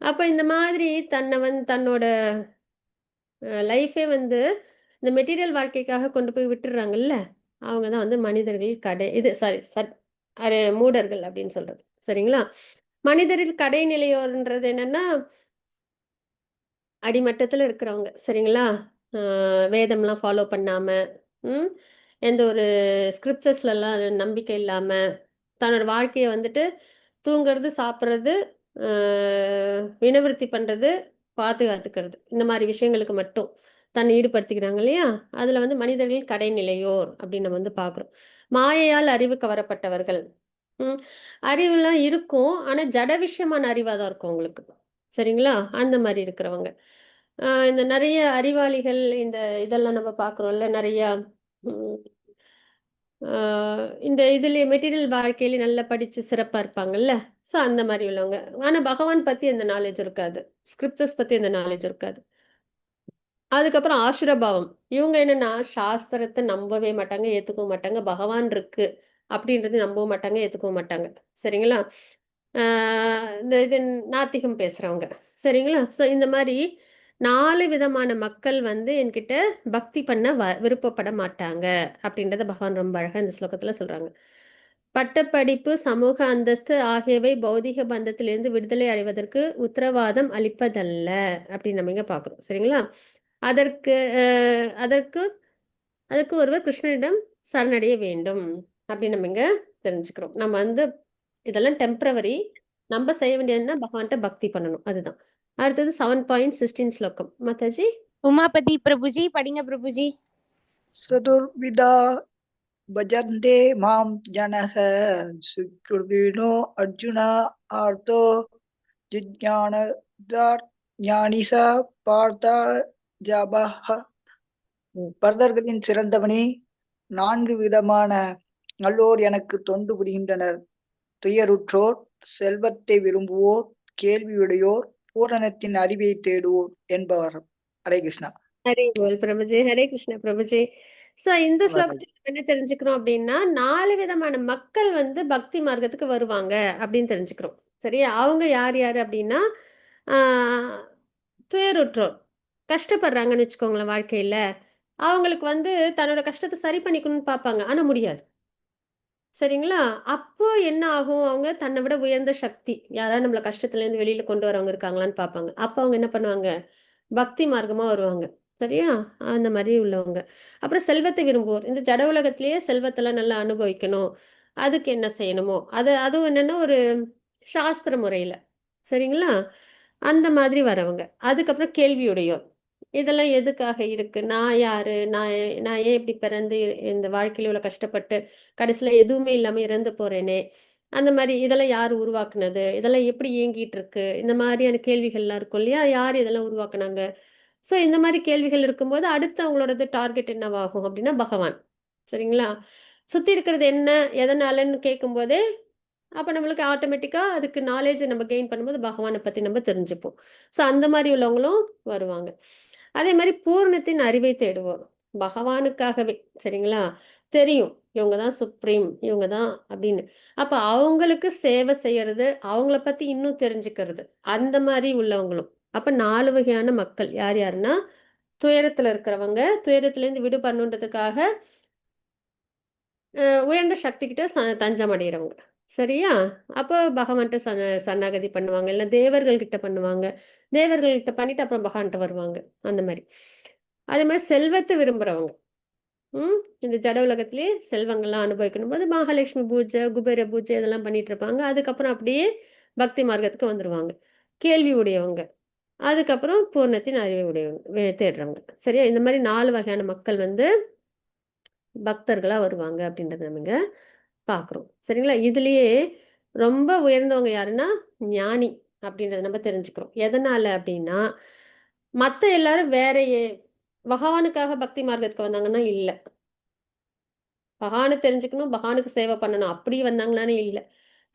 S2: அப்ப இந்த மாதிரி தன்னோட லைஃபே வந்து இந்த மெட்டீரியல் வாழ்க்கைக்காக கொண்டு போய் விட்டுடுறாங்கல்ல, அவங்க தான் வந்து மனிதர்கள் மூடர்கள் அப்படின்னு சொல்றது. சரிங்களா? மனிதரில் கடைநிலையோர்ன்றது என்னன்னா, அடிமட்டத்துல இருக்கிறவங்க. சரிங்களா? வேதம்லாம் ஃபாலோ பண்ணாம, ம், எந்த ஒரு ஸ்கிரிப்சர்ஸ்லலாம் நம்பிக்கை இல்லாம, தன்னோட வாழ்க்கைய வந்துட்டு தூங்குறது, சாப்பிடுறது, வினவிருத்தி பண்றது, பாதுகாத்துக்கிறது. இந்த மாரி விஷயங்களுக்கு மட்டும் தன்னை ஈடுபடுத்திக்கிறாங்க இல்லையா? அதுல வந்து மனிதர்கள் கடைநிலையோர் அப்படின்னு நம்ம வந்து பார்க்குறோம். மாயையால் அறிவு கவரப்பட்டவர்கள். ம். அறிவுலாம் இருக்கும். ஆனா ஜட விஷயமான அறிவா தான் இருக்கும் அவங்களுக்கு. சரிங்களா? அந்த மாரி இருக்கிறவங்க. இந்த நெறைய அறிவாளிகள் இதெல்லாம் நம்ம பார்க்குறோம்ல. நெறையா ம் ஆ இந்த இதுலயே மெட்டீரியல் வாழ்க்கையில நல்லா படிச்சு சிறப்பா இருப்பாங்கல்ல. ஸோ அந்த மாரி உள்ளவங்க. ஆனா பகவான் பத்தி எந்த நாலேட்ஜ் இருக்காது. ஸ்கிரிப்சர்ஸ் பத்தி எந்த நாலேட்ஜ் இருக்காது. அதுக்கப்புறம் ஆசுரபாவம். இவங்க என்னன்னா, சாஸ்திரத்த நம்பவே மாட்டாங்க, ஏத்துக்கவும் மாட்டாங்க. பகவான் இருக்கு அப்படின்றது நம்பவும் மாட்டாங்க, ஏத்துக்கவும் மாட்டாங்க. சரிங்களா? ஆ இது நாத்திகம் பேசுறவங்க. சரிங்களா? ஸோ இந்த மாரி 4 விதமான மக்கள் வந்து என்கிட்ட பக்தி பண்ண விருப்பப்பட மாட்டாங்க. அப்படின்றத பகவான் ரொம்ப அழகா இந்த ஸ்லோகத்துல சொல்றாங்க. பட்டப்படிப்பு, சமூக அந்தஸ்து ஆகியவை பௌதிக பந்தத்திலிருந்து விடுதலை அடைவதற்கு உத்தரவாதம் அளிப்பதல்ல. அப்படின்னு நம்ம இங்க பார்க்குறோம். சரிங்களா? அதற்கு அ அதற்கு அதற்கு ஒருவர் கிருஷ்ணனிடம் சரணடைய வேண்டும். அப்படின்னு நம்ம இங்க தெரிஞ்சுக்கிறோம். நம்ம வந்து இதெல்லாம் டெம்பரவரி. நம்ம செய்ய வேண்டியதுன்னா பகவான்ட்ட பக்தி பண்ணணும். அதுதான். அடுத்தது 7.16 ஸ்லோகம். மாதாஜி.
S1: உமாபதி பிரபுஜி படிங்க பிரபுஜி.
S5: சதுர்விதா भजन्ते मां जनः सुकृतिनो अर्जुन आर्तो जिज्ञानी स பார்த்த ஜபஹ. பரதர்களின் சிறந்தவனே, 4 விதமான நல்லோர் எனக்கு தொண்டு புரிகின்றனர். துயருற்றோர், செல்வத்தை விரும்புவோர், கேள்வியுடையோர், பூரணத்தின் அறிவை தேடுவோர் என்பவர். ஹரே கிருஷ்ணா.
S2: ஹரே போல் பிரபுஜி. ஹரே கிருஷ்ண பிரபுஜி. ஸோ இந்த ஸ்லோகத்துல நம்ம என்ன தெரிஞ்சுக்கிறோம் அப்படின்னா, 4 விதமான மக்கள் வந்து பக்தி மார்க்கத்துக்கு வருவாங்க அப்படின்னு தெரிஞ்சுக்கிறோம். சரியா? அவங்க யார் யாரு அப்படின்னா, ஆ துயருற்றோர். கஷ்டப்படுறாங்கன்னு வச்சுக்கோங்களேன் வாழ்க்கையில. அவங்களுக்கு வந்து தன்னோட கஷ்டத்த சரி பண்ணிக்கணும்னு பார்ப்பாங்க. ஆனா முடியாது. சரிங்களா? அப்போ என்ன ஆகும்? அவங்க தன்னை விட உயர்ந்த சக்தி, யாராவது நம்மள கஷ்டத்துலேருந்து வெளியில கொண்டு வரவங்க இருக்காங்களான்னு பார்ப்பாங்க. அப்ப அவங்க என்ன பண்ணுவாங்க? பக்தி மார்க்கமா வருவாங்க. சரியா? அந்த மாரி உள்ளவங்க. அப்புறம் செல்வத்தை விரும்புவோர். இந்த ஜட உலகத்திலேயே செல்வத்தெல்லாம் நல்லா அனுபவிக்கணும். அதுக்கு என்ன செய்யணுமோ, அதுவும் என்னன்னா ஒரு சாஸ்திர முறையில. சரிங்களா? அந்த மாதிரி வரவங்க. அதுக்கப்புறம் கேள்வியுடையோர். இதெல்லாம் எதுக்காக இருக்கு? நான் யாரு? நான் ஏன் இப்படி பிறந்து இந்த வாழ்க்கையில இவ்வளோ கஷ்டப்பட்டு கடைசியில எதுவுமே இல்லாம இறந்து போறேனே! அந்த மாரி இதெல்லாம் யார் உருவாக்குனது? இதெல்லாம் எப்படி இயங்கிட்டு இருக்கு? இந்த மாரியான கேள்விகள்லாம் இருக்கும் இல்லையா? யார் இதெல்லாம் உருவாக்குனாங்க? ஸோ இந்த மாரி கேள்விகள் இருக்கும்போது, அடுத்து அவங்களோடது டார்கெட் என்னவாகும் அப்டின்னா பகவான். சரிங்களா? சுத்தி இருக்கிறது என்ன? எதனாலன்னு கேட்கும்போதே, அப்ப நம்மளுக்கு ஆட்டோமேட்டிக்கா அதுக்கு நாலேட்ஜ் நம்ம கெயின் பண்ணும்போது பகவான பத்தி நம்ம தெரிஞ்சுப்போம். ஸோ அந்த மாரி உள்ளவங்களும் வருவாங்க. அதே மாரி பூரணத்தின் அறிவை தேடுவோர். பகவானுக்காகவே சரிங்களா? தெரியும். இவங்க தான் சுப்ரீம். இவங்க தான் அப்படின்னு. அப்ப அவங்களுக்கு சேவை செய்யறது, அவங்கள பத்தி இன்னும் தெரிஞ்சுக்கிறது. அந்த மாரி உள்ளவங்களும். அப்ப 4 வகையான மக்கள். யார் யாருன்னா, துயரத்துல இருக்கிறவங்க, துயரத்திலேருந்து விடுபடணுன்றதுக்காக உயர்ந்த சக்திகிட்ட தஞ்சம் அடையிறவங்க. சரியா? அப்போ பகவான்ட்ட சரணாகதி பண்ணுவாங்க. இல்ல தேவர்கள் கிட்ட பண்ணுவாங்க. தேவர்கள் கிட்ட பண்ணிட்டு அப்புறம் பகவான்ட்ட வருவாங்க. அந்த மாரி. அதே மாரி செல்வத்த விரும்புறவங்க. ம். இந்த ஜட உலகத்திலேயே செல்வங்கள்லாம் அனுபவிக்கணும்போது மகாலட்சுமி பூஜை, குபேர பூஜை இதெல்லாம் பண்ணிட்டு இருப்பாங்க. அதுக்கப்புறம் அப்படியே பக்தி மார்க்கத்துக்கு வந்துருவாங்க. கேள்வி உடையவங்க. அதுக்கப்புறம் பூரணத்தின் அறிவை உடையவங்க. தேடுறவங்க. சரியா? இந்த மாரி 4 வகையான மக்கள் வந்து பக்தர்களா வருவாங்க அப்படின்றத நம்ம இங்க பார்க்குறோம். சரிங்களா? இதுலயே ரொம்ப உயர்ந்தவங்க யாருன்னா, ஞானி அப்படின்றத நம்ம தெரிஞ்சுக்கிறோம். எதனால அப்படின்னா, மத்த எல்லாரும் வேற பகவானுக்காக பக்தி மார்க்கத்துக்கு வந்தாங்கன்னா இல்ல. பகவான தெரிஞ்சுக்கணும், பகவானுக்கு சேவை பண்ணணும். அப்படி வந்தாங்களான்னு இல்ல.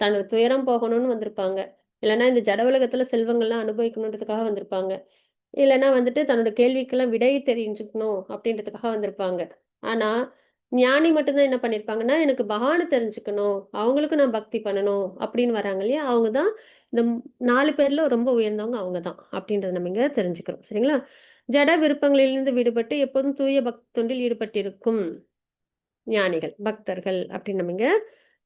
S2: தன்னோட துயரம் போகணும்னு வந்திருப்பாங்க. இல்லன்னா இந்த ஜட உலகத்துல செல்வங்கள்லாம் அனுபவிக்கணுன்றதுக்காக வந்திருப்பாங்க. இல்லன்னா வந்துட்டு தன்னோட கேள்விக்கெல்லாம் விடை தெரிஞ்சுக்கணும் அப்படின்றதுக்காக வந்திருப்பாங்க. ஆனா, ஞானி மட்டும்தான் என்ன பண்ணியிருப்பாங்கன்னா எனக்கு பகவானை தெரிஞ்சுக்கணும், அவங்களுக்கு நான் பக்தி பண்ணணும் அப்படின்னு வராங்க இல்லையா, அவங்க தான் இந்த 4 பேர்ல ரொம்ப உயர்ந்தவங்க அவங்க தான் அப்படின்றத நம்ம இங்க தெரிஞ்சுக்கிறோம். சரிங்களா? ஜட விருப்பங்களிலிருந்து விடுபட்டு எப்போதும் தூய பக்தி தொண்டில் ஈடுபட்டிருக்கும் ஞானிகள், பக்தர்கள் அப்படின்னு நம்ம இங்க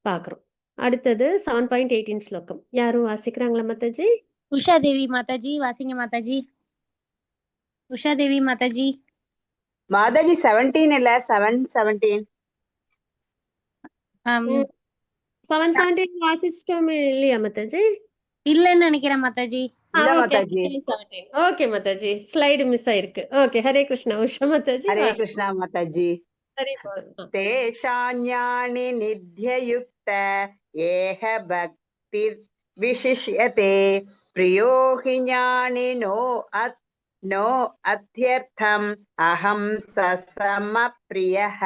S2: பார்க்குறோம். அடுத்தது 7.18 ஸ்லோகம். யாரும் வாசிக்கிறாங்களா மாதாஜி?
S1: உஷா தேவி மாதாஜி வாசிங்க மாதாஜி. உஷா தேவி மாதாஜி.
S6: மாதாஜி 17 இல்ல 7:17.
S1: ஆம்,
S2: 7:17 வாசிச்சிட்டோமே இல்லையா மாதாஜி?
S1: இல்லைன்னு நினைக்கிறேன் மாதாஜி.
S6: இல்ல
S2: okay
S6: Mataji.
S2: Okay Mataji, slide miss ஆயிருக்கு. ஓகே, ஹரே கிருஷ்ணா. உஷா மாதாஜி
S6: ஹரே கிருஷ்ணா மாதாஜி.
S2: ஹரி போல்.
S6: தேஷாஞானி நித்யயுக்த ஏக பக்திர் விசிஷ்யதே பிரியோ ஹி ஞானினோ நோ அத்யர்த்தம் அகம் சசம பிரியஹ.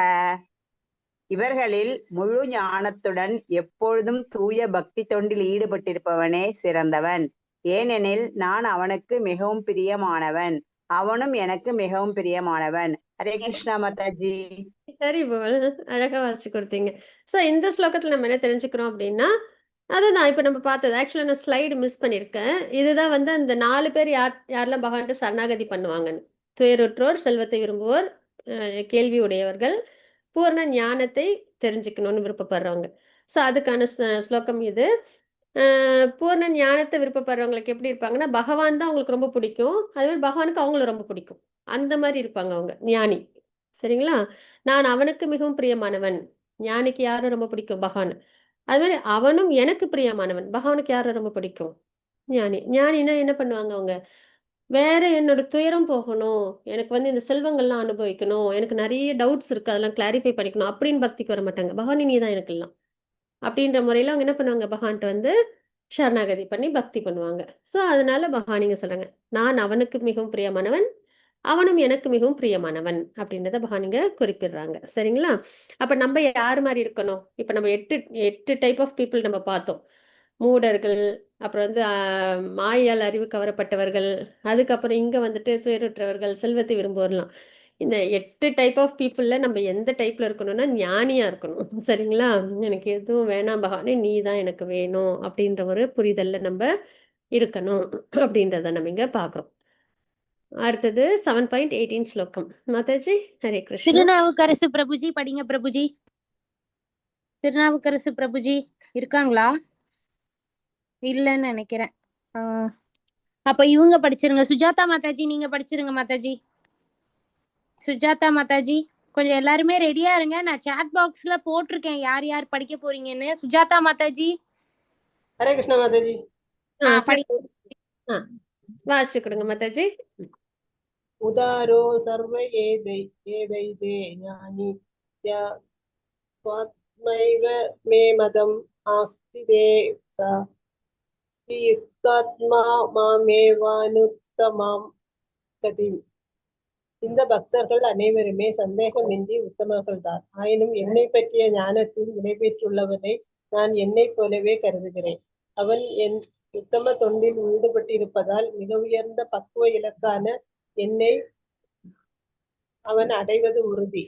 S6: இவர்களில் முழு ஞானத்துடன் எப்பொழுதும் தூய பக்தி தொண்டில் ஈடுபட்டிருப்பவனே சிறந்தவன். ஏனெனில் நான் அவனுக்கு மிகவும் பிரியமானவன், அவனும் எனக்கு மிகவும் பிரியமானவன். ஹரே கிருஷ்ணா மாதாஜி.
S2: ஹரி போல். அழகா வாசிச்சு கொடுத்தீங்க. ஸோ இந்த ஸ்லோகத்துல நம்ம என்ன தெரிஞ்சுக்கிறோம் அப்படின்னா, அதுதான் இப்போ நம்ம பார்த்தது. ஆக்சுவலாக நான் ஸ்லைடு மிஸ் பண்ணியிருக்கேன். இதுதான் வந்து அந்த 4 பேர் யாரெல்லாம் பகவான்கிட்ட சரணாகதி பண்ணுவாங்கன்னு. துயருற்றோர், செல்வத்தை விரும்புவோர், கேள்வி உடையவர்கள், பூர்ண ஞானத்தை தெரிஞ்சுக்கணும்னு விருப்பப்படுறவங்க. ஸோ அதுக்கான ஸ்லோகம் இது. பூர்ண ஞானத்தை விருப்பப்படுறவங்களுக்கு எப்படி இருப்பாங்கன்னா, பகவான் தான் அவங்களுக்கு ரொம்ப பிடிக்கும், அதுமாதிரி பகவானுக்கு அவங்கள ரொம்ப பிடிக்கும், அந்த மாதிரி இருப்பாங்க அவங்க ஞானி. சரிங்களா? நான் அவனுக்கு மிகவும் பிரியமானவன். ஞானிக்கு யாரும் ரொம்ப பிடிக்கும்? பகவான். அது மாதிரி அவனும் எனக்கு பிரியமானவன். பகவானுக்கு யாரை ரொம்ப பிடிக்கும்? ஞானி. ஞானினா என்ன பண்ணுவாங்க அவங்க? வேற என்னோட துயரம் போகணும், எனக்கு வந்து இந்த செல்வங்கள்லாம் அனுபவிக்கணும், எனக்கு நிறைய டவுட்ஸ் இருக்கு, அதெல்லாம் கிளாரிஃபை பண்ணிக்கணும் அப்படின்னு பக்திக்கு வர மாட்டாங்க. பகவானே நீ தான் எனக்கு எல்லாம் அப்படின்ற முறையில அவங்க என்ன பண்ணுவாங்க? பகவான்கிட்ட வந்து சரணாகதி பண்ணி பக்தி பண்ணுவாங்க. ஸோ அதனால பகவான் இங்க சொல்றாங்க, நான் அவனுக்கு மிகவும் பிரியமானவன், அவனும் எனக்கு மிகவும் பிரியமானவன் அப்படின்றத பகவான் இங்க குறிப்பிடுறாங்க. சரிங்களா? அப்ப நம்ம யார் மாதிரி இருக்கணும்? இப்ப நம்ம 8 டைப் ஆஃப் பீப்புள் நம்ம பார்த்தோம். மூடர்கள், அப்புறம் வந்து மாயால் அறிவு கவரப்பட்டவர்கள், அதுக்கப்புறம் இங்க வந்துட்டு துயருற்றவர்கள், செல்வத்தை விரும்புவோர்லாம். இந்த 8 டைப் ஆஃப் பீப்புள்ல நம்ம எந்த டைப்ல இருக்கணும்னா ஞானியா இருக்கணும். சரிங்களா? எனக்கு எதுவும் வேணாம் பகவானே, நீ தான் எனக்கு வேணும் அப்படின்ற ஒரு புரிதல்ல நம்ம இருக்கணும் அப்படின்றத நம்ம இங்க பார்க்குறோம். அடுத்தது 7.18 ஸ்லோகம். மாதாஜி ஹரே கிருஷ்ணா.
S1: திருநாவுக்கரசு பிரபுஜி படிங்க பிரபுஜி. திருநாவுக்கரசு பிரபுஜி இருக்காங்களா? இல்லைன்னு நினைக்கிறேன். அப்ப இவங்க படிச்சிருங்க. சுஜாதா மாதாஜி நீங்க படிச்சிருங்க மாதாஜி. சுஜாதா மாதாஜி கொஞ்சம் எல்லாருமே ரெடியா இருங்க. நான் சாட் பாக்ஸ்ல போட்டிருக்கேன் யார் யார் படிக்க போறீங்கன்னு. சுஜாதா மாதாஜி.
S7: ஹரே கிருஷ்ணா மாதாஜி.
S1: படிங்க.
S2: வாசிச்சு கொடுங்க மாதாஜி.
S7: உதாரோ சர்வ ஏவைதே ஞானி த்வாத்மைவ மே மதம் ஆஸ்தி தேவசா யுக்தாத்மா மாமேவானுத்தமாம் கதிம். இந்த பக்தர்கள் அனைவருமே சந்தேகமின்றி உத்தமர்கள் தான். ஆயினும் என்னை பற்றிய ஞானத்தில் நிலைபெற்றுள்ளவனை நான் என்னை போலவே கருதுகிறேன். அவன் என் உத்தம தொண்டில் ஈடுபட்டிருப்பதால் மிக உயர்ந்த பக்குவ இலக்கான என்னை அவன் அடைவது உறுதி.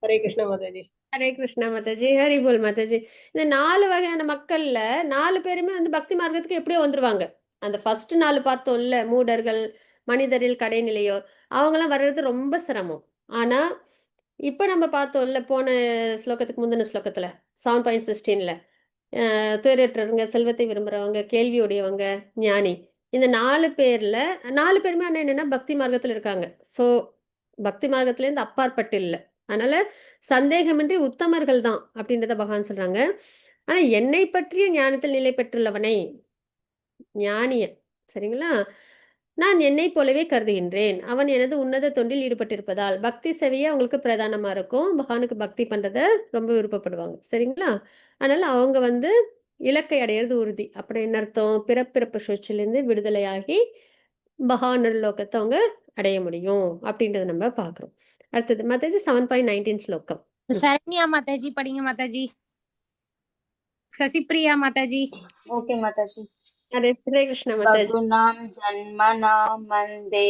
S7: ஹரே கிருஷ்ண மாதாஜி.
S2: ஹரே கிருஷ்ணா மாதாஜி. ஹரி போல் மாதாஜி. இந்த 4 வகையான மக்கள்ல 4 பேருமே வந்து பக்தி மார்க்கத்துக்கு எப்படியோ வந்துருவாங்க. அந்த ஃபர்ஸ்ட் 4 பார்த்தோம்ல, மூடர்கள், மனிதரில் கடைநிலையோர், அவங்களாம் வர்றது ரொம்ப சிரமம். ஆனா இப்ப நம்ம பார்த்தோம்ல, போன ஸ்லோகத்துக்கு முந்தின ஸ்லோகத்துல 7.16ல துயரற்றவங்க, செல்வத்தை விரும்புறவங்க, கேள்வி உடையவங்க, ஞானி, இந்த 4 பேர்ல 4 பேருமே ஆனா என்னன்னா பக்தி மார்க்கத்துல இருக்காங்க. ஸோ பக்தி மார்க்கத்திலேருந்து அப்பாற்பட்டு இல்லை. அதனால சந்தேகமின்றி உத்தமர்கள் தான் அப்படின்றத பகவான் சொல்றாங்க. ஆனா என்னை பற்றிய ஞானத்தில் நிலை பெற்றுள்ளவனை, ஞானிய, சரிங்களா, நான் என்னை போலவே கருதுகின்றேன். அவன் எனது உன்னத தொண்டில் ஈடுபட்டிருப்பதால் பக்தி சேவையே அவங்களுக்கு பிரதானமா இருக்கும். பகவானுக்கு பக்தி பண்றத ரொம்ப விருப்பப்படுவாங்க. சரிங்களா? அதனால அவங்க வந்து இலக்கை அடையிறது உறுதி. அப்புறம் என்ன அர்த்தம்? பிறப்பிறப்பு சுழற்சியிலிருந்து விடுதலையாகி பகவான் லோகத்தை அவங்க அடைய முடியும் அப்படின்றத நம்ம பார்க்குறோம். அடுத்தது மாதாஜி 7.19 ஸ்லோகம்.
S1: சரண்யா மாதாஜி படிங்க மாதாஜி. சசிப்ரியா மாதாஜி.
S8: ஓகே மாதாஜி.
S2: ஹரே கிருஷ்ண மாதாஜி.
S8: பகுனாம் ஜன்மனா மந்தே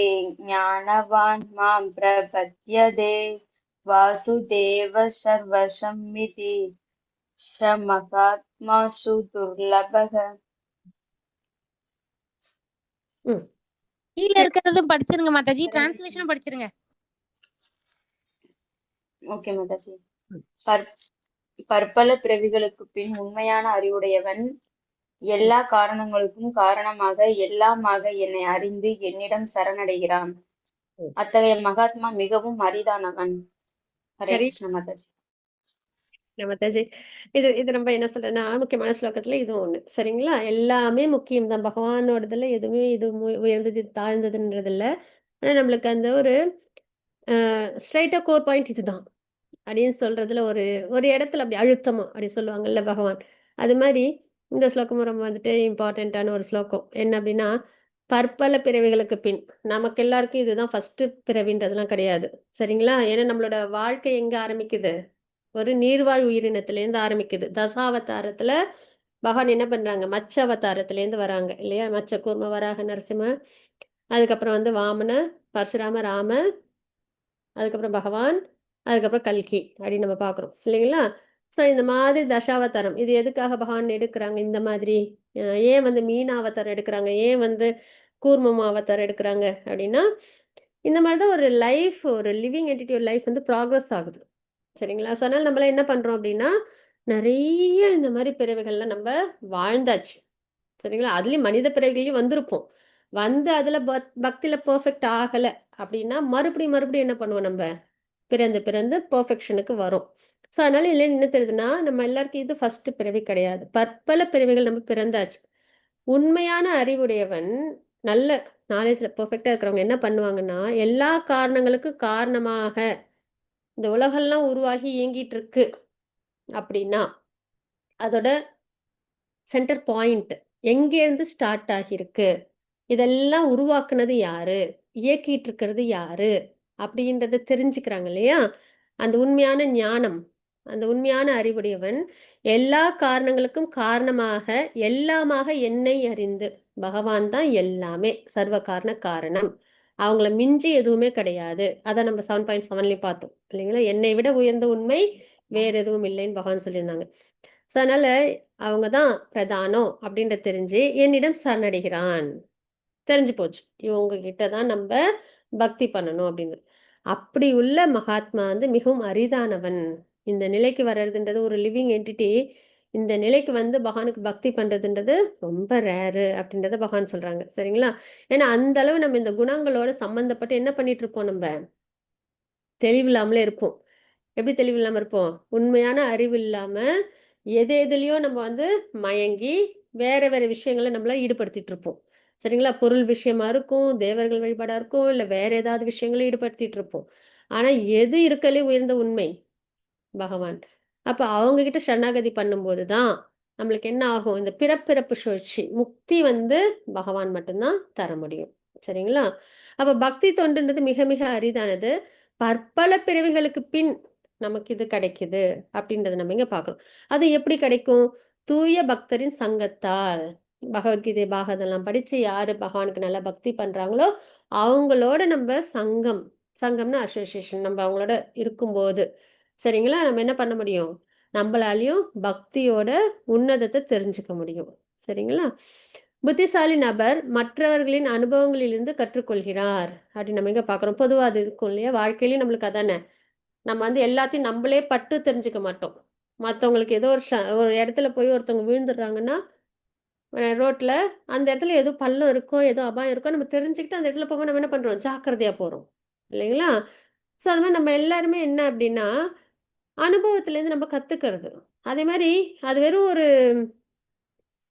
S8: ஞானவான் மாம் பிரபத்யதே वासुदेव सर्वसम्मिति शमकात्मासु दुर्लभः.
S2: ம்
S1: கீழ இருக்கிறதும் படிச்சிருங்க மாதாஜி, டிரான்ஸ்லேஷனும் படிச்சிருங்க.
S8: ஓகே மாதாஜி.
S2: ம்.
S8: பற்பல பிறவிகளுக்கு பின் உண்மையான அறிவுடையவன் எல்லா காரணங்களுக்கும் காரணமாக எல்லாமாக என்னை அறிந்து என்னிடம் சரணடைகிறான்.
S2: ம்.
S8: அத்தகைய மகாத்மா மிகவும் அரிதானவன். ஹரே
S2: சரி
S8: கிருஷ்ண மாதாஜி.
S2: மாதாஜி, இது இது நம்ம என்ன சொல்றேன்னா முக்கியமான ஸ்லோகத்துல இது ஒண்ணு. சரிங்களா? எல்லாமே முக்கியம் தான். பகவானோடதுல எதுவுமே இது உயர்ந்தது தாழ்ந்ததுன்றது இல்ல. ஆனா நம்மளுக்கு அந்த ஒரு ஸ்ட்ரைட்டா கோர் பாயிண்ட் இதுதான் அப்படின்னு சொல்றதுல ஒரு ஒரு இடத்துல அப்படி அழுத்தமா அப்படி சொல்லுவாங்கல்ல பகவான். அது மாதிரி இந்த ஸ்லோகமும் ரொம்ப வந்துட்டு இம்பார்ட்டண்ட்டான ஒரு ஸ்லோகம். என்ன அப்படின்னா, பற்பல பிறவிகளுக்கு பின் நமக்கு எல்லாருக்கும் இதுதான் ஃபர்ஸ்ட் பிறவின்றதெல்லாம் கிடையாது. சரிங்களா? ஏன்னா நம்மளோட வாழ்க்கை எங்க ஆரம்பிக்குது? ஒரு நீர்வாழ் உயிரினத்திலேருந்து ஆரம்பிக்குது. தசாவதாரத்துல பகவான் என்ன பண்றாங்க? மச்ச அவதாரத்திலேருந்து வராங்க இல்லையா? மச்ச கூர்ம வராக நரசிம்ம, அதுக்கப்புறம் வந்து வாமன, பரசுராம, ராம, அதுக்கப்புறம் பகவான், அதுக்கப்புறம் கல்கி அப்படின்னு நம்ம பார்க்குறோம் இல்லைங்களா? ஸோ இந்த மாதிரி தசாவதாரம் இது எதுக்காக பகவான் எடுக்கிறாங்க? இந்த மாதிரி ஏன் வந்து மீன அவதாரம் எடுக்கிறாங்க? ஏன் வந்து கூர்மம் அவதாரம் எடுக்கிறாங்க அப்படின்னா, இந்த மாதிரி தான் ஒரு லைஃப், ஒரு லிவிங் என்டிட்டி லைஃப் வந்து ப்ராக்ரஸ் ஆகுது. சரிங்களா? ஸோ அதனால நம்மளாம் என்ன பண்றோம் அப்படின்னா, நிறைய இந்த மாதிரி பிறவிகள்ல நம்ம வாழ்ந்தாச்சு. சரிங்களா? அதுலயும் மனித பிறவிகளையும் வந்திருப்போம். வந்து அதுல பக்தியில பெர்ஃபெக்ட் ஆகல அப்படின்னா மறுபடியும் என்ன பண்ணுவோம் நம்ம? பிறந்து பிறந்து பெர்ஃபெக்ஷனுக்கு வரும். ஸோ அதனால இதுல என்ன தெரியுதுன்னா, நம்ம எல்லாருக்கும் இது ஃபர்ஸ்ட் பிறவி கிடையாது. பற்பல பிறவிகள் நம்ம பிறந்தாச்சு. உண்மையான அறிவுடையவன், நல்ல நாலேஜ்ல பெர்ஃபெக்டா இருக்கிறவங்க என்ன பண்ணுவாங்கன்னா, எல்லா காரணங்களுக்கும் காரணமாக இந்த உலகெல்லாம் உருவாகி இயங்கிட்டு இருக்கு அப்படின்னா, அதோட சென்டர் பாயிண்ட் எங்கேருந்து ஸ்டார்ட் ஆகியிருக்கு? இதெல்லாம் உருவாக்குனது யாரு? இயக்கிட்டு இருக்கிறது யாரு? அப்படின்றத தெரிஞ்சுக்கிறாங்க இல்லையா? அந்த உண்மையான ஞானம், அந்த உண்மையான அறிவுடையவன் எல்லா காரணங்களுக்கும் காரணமாக, எல்லாமாக என்னை அறிந்து, பகவான் தான் எல்லாமே, சர்வ காரண காரணம். அவங்கள மிஞ்சி எதுவுமே கிடையாது. அத நம்ம 7.7லயும் பார்த்தோம் இல்லைங்களா? என்னை விட உயர்ந்த உண்மை வேற எதுவும் இல்லைன்னு பகவான் சொல்லியிருந்தாங்க. ஸோ அதனால அவங்க தான் பிரதானம் அப்படின்ற தெரிஞ்சு என்னிடம் சரணடைகிறான். தெரிஞ்சு போச்சு. இவங்க கிட்ட தான் நம்ம பக்தி பண்ணணும் அப்படின்னு. அப்படி உள்ள மகாத்மா வந்து மிகவும் அரிதானவன். இந்த நிலைக்கு வர்றதுன்றது ஒரு லிவிங் என்டிட்டி இந்த நிலைக்கு வந்து பகவானுக்கு பக்தி பண்றதுன்றது ரொம்ப ரேரு அப்படின்றத பகவான் சொல்றாங்க. சரிங்களா? ஏன்னா அந்த அளவு நம்ம இந்த குணங்களோட சம்பந்தப்பட்டு என்ன பண்ணிட்டு இருப்போம் நம்ம? தெளிவில்லாமலே இருப்போம். எப்படி தெளிவில்லாம இருப்போம்? உண்மையான அறிவு இல்லாம எதுலயோ நம்ம வந்து மயங்கி வேற வேற விஷயங்களை நம்மள ஈடுபடுத்திட்டு இருப்போம். சரிங்களா? பொருள் விஷயமா இருக்கும், தேவர்கள் வழிபாடா இருக்கும், இல்ல வேற ஏதாவது விஷயங்களை ஈடுபடுத்திட்டு இருப்போம். ஆனா எது இருக்கலே உயர்ந்த உண்மை? பகவான். அப்ப அவங்க கிட்ட சரணாகதி பண்ணும்போது தான் நம்மளுக்கு என்ன ஆகும்? இந்த பிறப்பிறப்பு சுழற்சி முக்தி வந்து பகவான் மட்டும்தான் தர முடியும். சரிங்களா? அப்ப பக்தி தொண்டுன்றது மிக மிக அரிதானது. பற்பல பிறவிகளுக்கு பின் நமக்கு இது கிடைக்குது அப்படின்றத நம்ம இங்க பார்க்கிறோம். அது எப்படி கிடைக்கும்? தூய பக்தரின் சங்கத்தால். பகவத்கீதை பாகவதெல்லாம் படிச்சு யாரு பகவானுக்கு நல்லா பக்தி பண்றாங்களோ அவங்களோட நம்ம சங்கம், சங்கம்னா அசோசியேஷன், நம்ம அவங்களோட இருக்கும்போது சரிங்களா? நம்ம என்ன பண்ண முடியும்? நம்மளாலையும் பக்தியோட உன்னதத்தை தெரிஞ்சுக்க முடியும். சரிங்களா? புத்திசாலி நபர் மற்றவர்களின் அனுபவங்களிலிருந்து கற்றுக்கொள்கிறார் அப்படின்னு நம்ம இங்க பார்க்கிறோம். பொதுவா அது இருக்கும் இல்லையா? வாழ்க்கையிலயும் நம்மளுக்கு அதானே. நம்ம வந்து எல்லாத்தையும் நம்மளே பட்டு தெரிஞ்சுக்க மாட்டோம். மத்தவங்களுக்கு ஏதோ ஒரு இடத்துல போய் ஒருத்தவங்க விழுந்துடுறாங்கன்னா, ரோட்ல அந்த இடத்துல ஏதோ பள்ளம் இருக்கோ, ஏதோ அபாயம் இருக்கோ நம்ம தெரிஞ்சுக்கிட்டு அந்த இடத்துல போகும்போது நம்ம என்ன பண்றோம்? ஜாக்கிரதையா போறோம். இல்லைங்களா? ஸோ அது மாதிரி நம்ம எல்லாருமே என்ன அப்படின்னா, அனுபவத்திலேருந்து நம்ம கத்துக்கிறது. அதே மாரி அது வெறும் ஒரு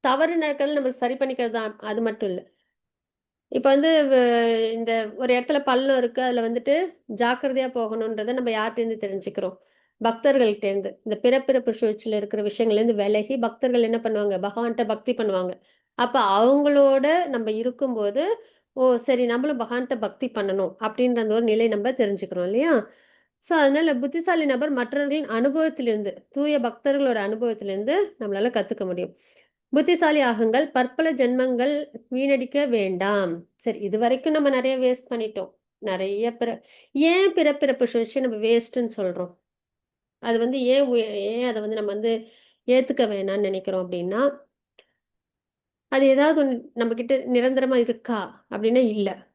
S2: தவறு நடக்கிறது நம்ம சரி பண்ணிக்கிறது தான். அது மட்டும் இல்ல. இப்ப வந்து இந்த ஒரு இடத்துல பள்ளம் இருக்கு. அதுல வந்துட்டு ஜாக்கிரதையா போகணுன்றத நம்ம யார்ட்டேருந்து தெரிஞ்சுக்கிறோம்? பக்தர்கள்ட்டேருந்து. இந்த பிறப்பிறப்பு சுழற்சியில இருக்கிற விஷயங்கள்லேருந்து விலகி பக்தர்கள் என்ன பண்ணுவாங்க? பகவான்ட்ட பக்தி பண்ணுவாங்க. அப்ப அவங்களோட நம்ம இருக்கும்போது, ஓ! சரி நம்மளும் பகவான்ட்ட பக்தி பண்ணணும். அப்படின்ற அந்த ஒரு நிலை நம்ம தெரிஞ்சுக்கிறோம் இல்லையா? ஸோ அதனால புத்திசாலி நபர் மற்றவர்களின் அனுபவத்திலிருந்து, தூய பக்தர்களோட அனுபவத்திலிருந்து நம்மளால கத்துக்க முடியும். புத்திசாலி ஆகுங்கள், பற்பல ஜென்மங்கள் வீணடிக்க வேண்டாம். சரி இதுவரைக்கும் நம்ம நிறைய வேஸ்ட் பண்ணிட்டோம். நிறைய ஏன் பிறப்பிறப்பு சுழற்சி நம்ம வேஸ்ட்டுன்னு சொல்றோம்? அது வந்து ஏன் அதை வந்து நம்ம வந்து ஏத்துக்க வேணாம்னு நினைக்கிறோம் அப்படின்னா, அது ஏதாவது ஒண்ணு நம்ம கிட்ட நிரந்தரமா இருக்கா அப்படின்னா இல்ல.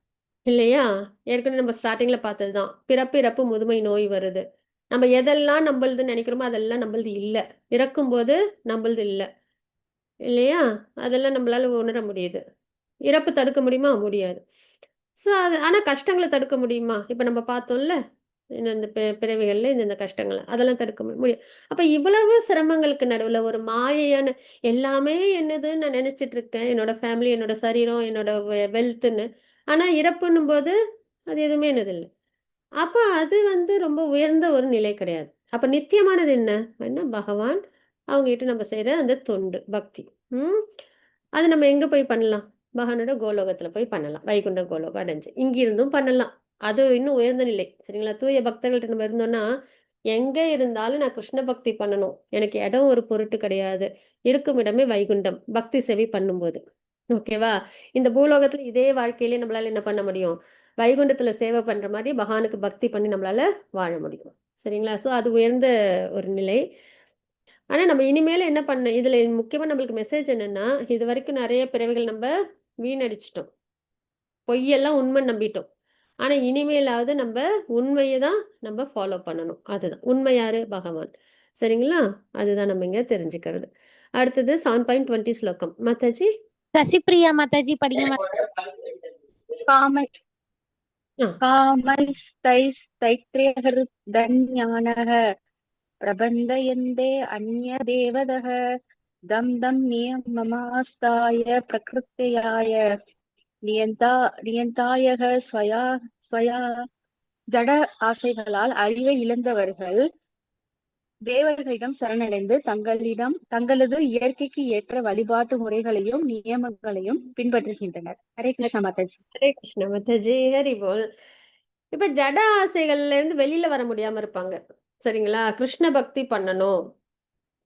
S2: இல்லையா? ஏற்கனவே நம்ம ஸ்டார்டிங்ல பார்த்ததுதான். பிறப்பு, இறப்பு, முதுமை, நோய் வருது. நம்ம எதெல்லாம் நம்பளுதுன்னு நினைக்கிறோமோ அதெல்லாம் நம்பளுது இல்ல. இறக்கும்போது நம்பளுது இல்ல. இல்லையா? அதெல்லாம் நம்மளால உணர முடியுது. இறப்பு தடுக்க முடியுமா? முடியாது. ஸோ அது ஆனா கஷ்டங்கள தடுக்க முடியுமா? இப்ப நம்ம பார்த்தோம்ல. இந்த பிறவிகள்ல இந்த கஷ்டங்கள. அதெல்லாம் தடுக்க முடியும். அப்ப இவ்வளவு சிரமங்களுக்கு நடுவுல ஒரு மாயையான எல்லாமே என்னதுன்னு நான் நினைச்சிட்டு இருக்கேன். என்னோட ஃபேமிலி, என்னோட சரீரம், என்னோட வெல்த்ன்னு. ஆனா இறப்புன்னும்போது அது எதுவுமே என்னது இல்ல. அப்ப அது வந்து ரொம்ப உயர்ந்த ஒரு நிலை கிடையாது. அப்ப நித்தியமானது என்ன? என்ன பகவான் அவங்ககிட்ட நம்ம செய்ற அந்த தொண்டு, பக்தி. ம். அது நம்ம எங்க போய் பண்ணலாம்? பகவானோட கோலோகத்துல போய் பண்ணலாம். வைகுண்ட கோலோகம் அடைஞ்சு. இங்கிருந்தும் பண்ணலாம். அது இன்னும் உயர்ந்த நிலை. சரிங்களா? தூய பக்தர்கள்ட்ட நம்ம இருந்தோம்னா, எங்க இருந்தாலும் நான் கிருஷ்ண பக்தி பண்ணணும். எனக்கு இடம் ஒரு பொருட்டு கிடையாது. இருக்கும் இடமே வைகுண்டம். பக்தி சேவை பண்ணும்போது. ஓகேவா? இந்த பூலோகத்துல இதே வாழ்க்கையிலே நம்மளால என்ன பண்ண முடியும்? வைகுண்டத்துல சேவை பண்ற மாரி பகவானுக்கு பக்தி பண்ணி நம்மளால வாழ முடியும். சரிங்களா? ஸோ அது உயர்ந்த ஒரு நிலை. ஆனா நம்ம இனிமேல என்ன இதுல முக்கியமா நம்மளுக்கு மெசேஜ் என்னன்னா, இதுவரைக்கும் நெறைய பிறவிகள் நம்ப வீணடிச்சுட்டோம். பொய்யெல்லாம் உண்மைன்னு நம்பிட்டோம். ஆனா இனிமேலாவது நம்ப உண்மைய தான் நம்ப ஃபாலோ பண்ணணும். அதுதான். உண்மை யாரு? பகவான். சரிங்களா? அதுதான் நம்ம இங்க தெரிஞ்சுக்கிறது. அடுத்தது 7.20 ஸ்லோகம். மாதாஜி?
S1: சசிப்ரியா மாதாஜி படிங்க
S8: कामै
S2: ஆ.
S8: कामैस्तैस्तैत्रेहृदन्यानः प्रबन्धयन्ते अन्यदेवतः दं दं नियममास्ताय प्रकृत्याय நியந்தாயக ஸ்வயா ஜட ஆசைகளால் அழிவை இழந்தவர்கள் தேவர்களிடம் சரணடைந்து தங்களது இயற்கைக்கு ஏற்ற வழிபாட்டு முறைகளையும் நியமங்களையும் பின்பற்றுகின்றனர். ஹரே கிருஷ்ண மாதாஜி.
S2: ஹரே கிருஷ்ண மாதாஜி. ஹரி போல். இப்ப ஜட ஆசைகள்ல இருந்து வெளியில வர முடியாம இருப்பாங்க. சரிங்களா? கிருஷ்ண பக்தி பண்ணணும்.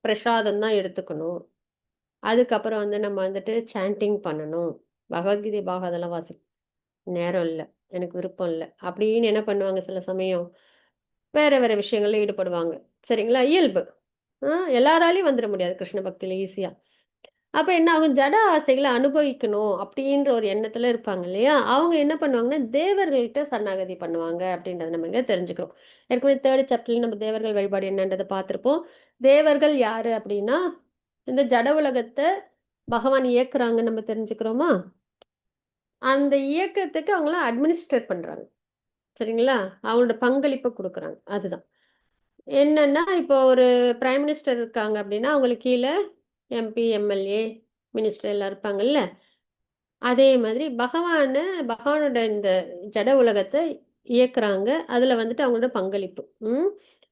S2: பிரசாதம் தான் எடுத்துக்கணும். அதுக்கப்புறம் வந்து நம்ம வந்துட்டு சாண்டிங் பண்ணணும். பகவத்கீதை பாகவதெல்லாம் நேரம் இல்ல. எனக்கு விருப்பம் இல்ல. அப்படின்னு என்ன பண்ணுவாங்க சில சமயம், வேற வேற விஷயங்கள்ல ஈடுபடுவாங்க. சரிங்களா? இயல்பு. எல்லாராலயும் வந்துர முடியாது கிருஷ்ண பக்தியில ஈஸியா. அப்ப என்ன ஆகும்? ஜட ஆசைகள அனுபவிக்கணும் அப்படின்ற ஒரு எண்ணத்துல இருப்பாங்க இல்லையா? அவங்க என்ன பண்ணுவாங்கன்னா, தேவர்கள்ட்ட சரணாகதி பண்ணுவாங்க அப்படின்றத நம்ம இங்க தெரிஞ்சுக்கிறோம். ஏற்கனவே 3 சாப்டர்ல நம்ம தேவர்கள் வழிபாடு என்னன்றத பார்த்திருப்போம். தேவர்கள் யாரு அப்படின்னா, இந்த ஜட உலகத்த பகவான் இயக்குறாங்கன்னு நம்ம தெரிஞ்சுக்கிறோமா? அந்த இயக்கத்துக்கு அவங்கலாம் அட்மினிஸ்ட்ரேட் பண்றாங்க. சரிங்களா? அவங்களோட பங்களிப்ப குடுக்குறாங்க. அதுதான். என்னன்னா, இப்போ ஒரு பிரைம் மினிஸ்டர் இருக்காங்க அப்படின்னா, அவங்களுக்கு கீழ எம்பி, எம்எல்ஏ, மினிஸ்டர் எல்லாம் இருப்பாங்கல்ல. அதே மாதிரி பகவானோட இந்த ஜட உலகத்த இயக்குறாங்க. அதுல வந்துட்டு அவங்களோட பங்களிப்பு.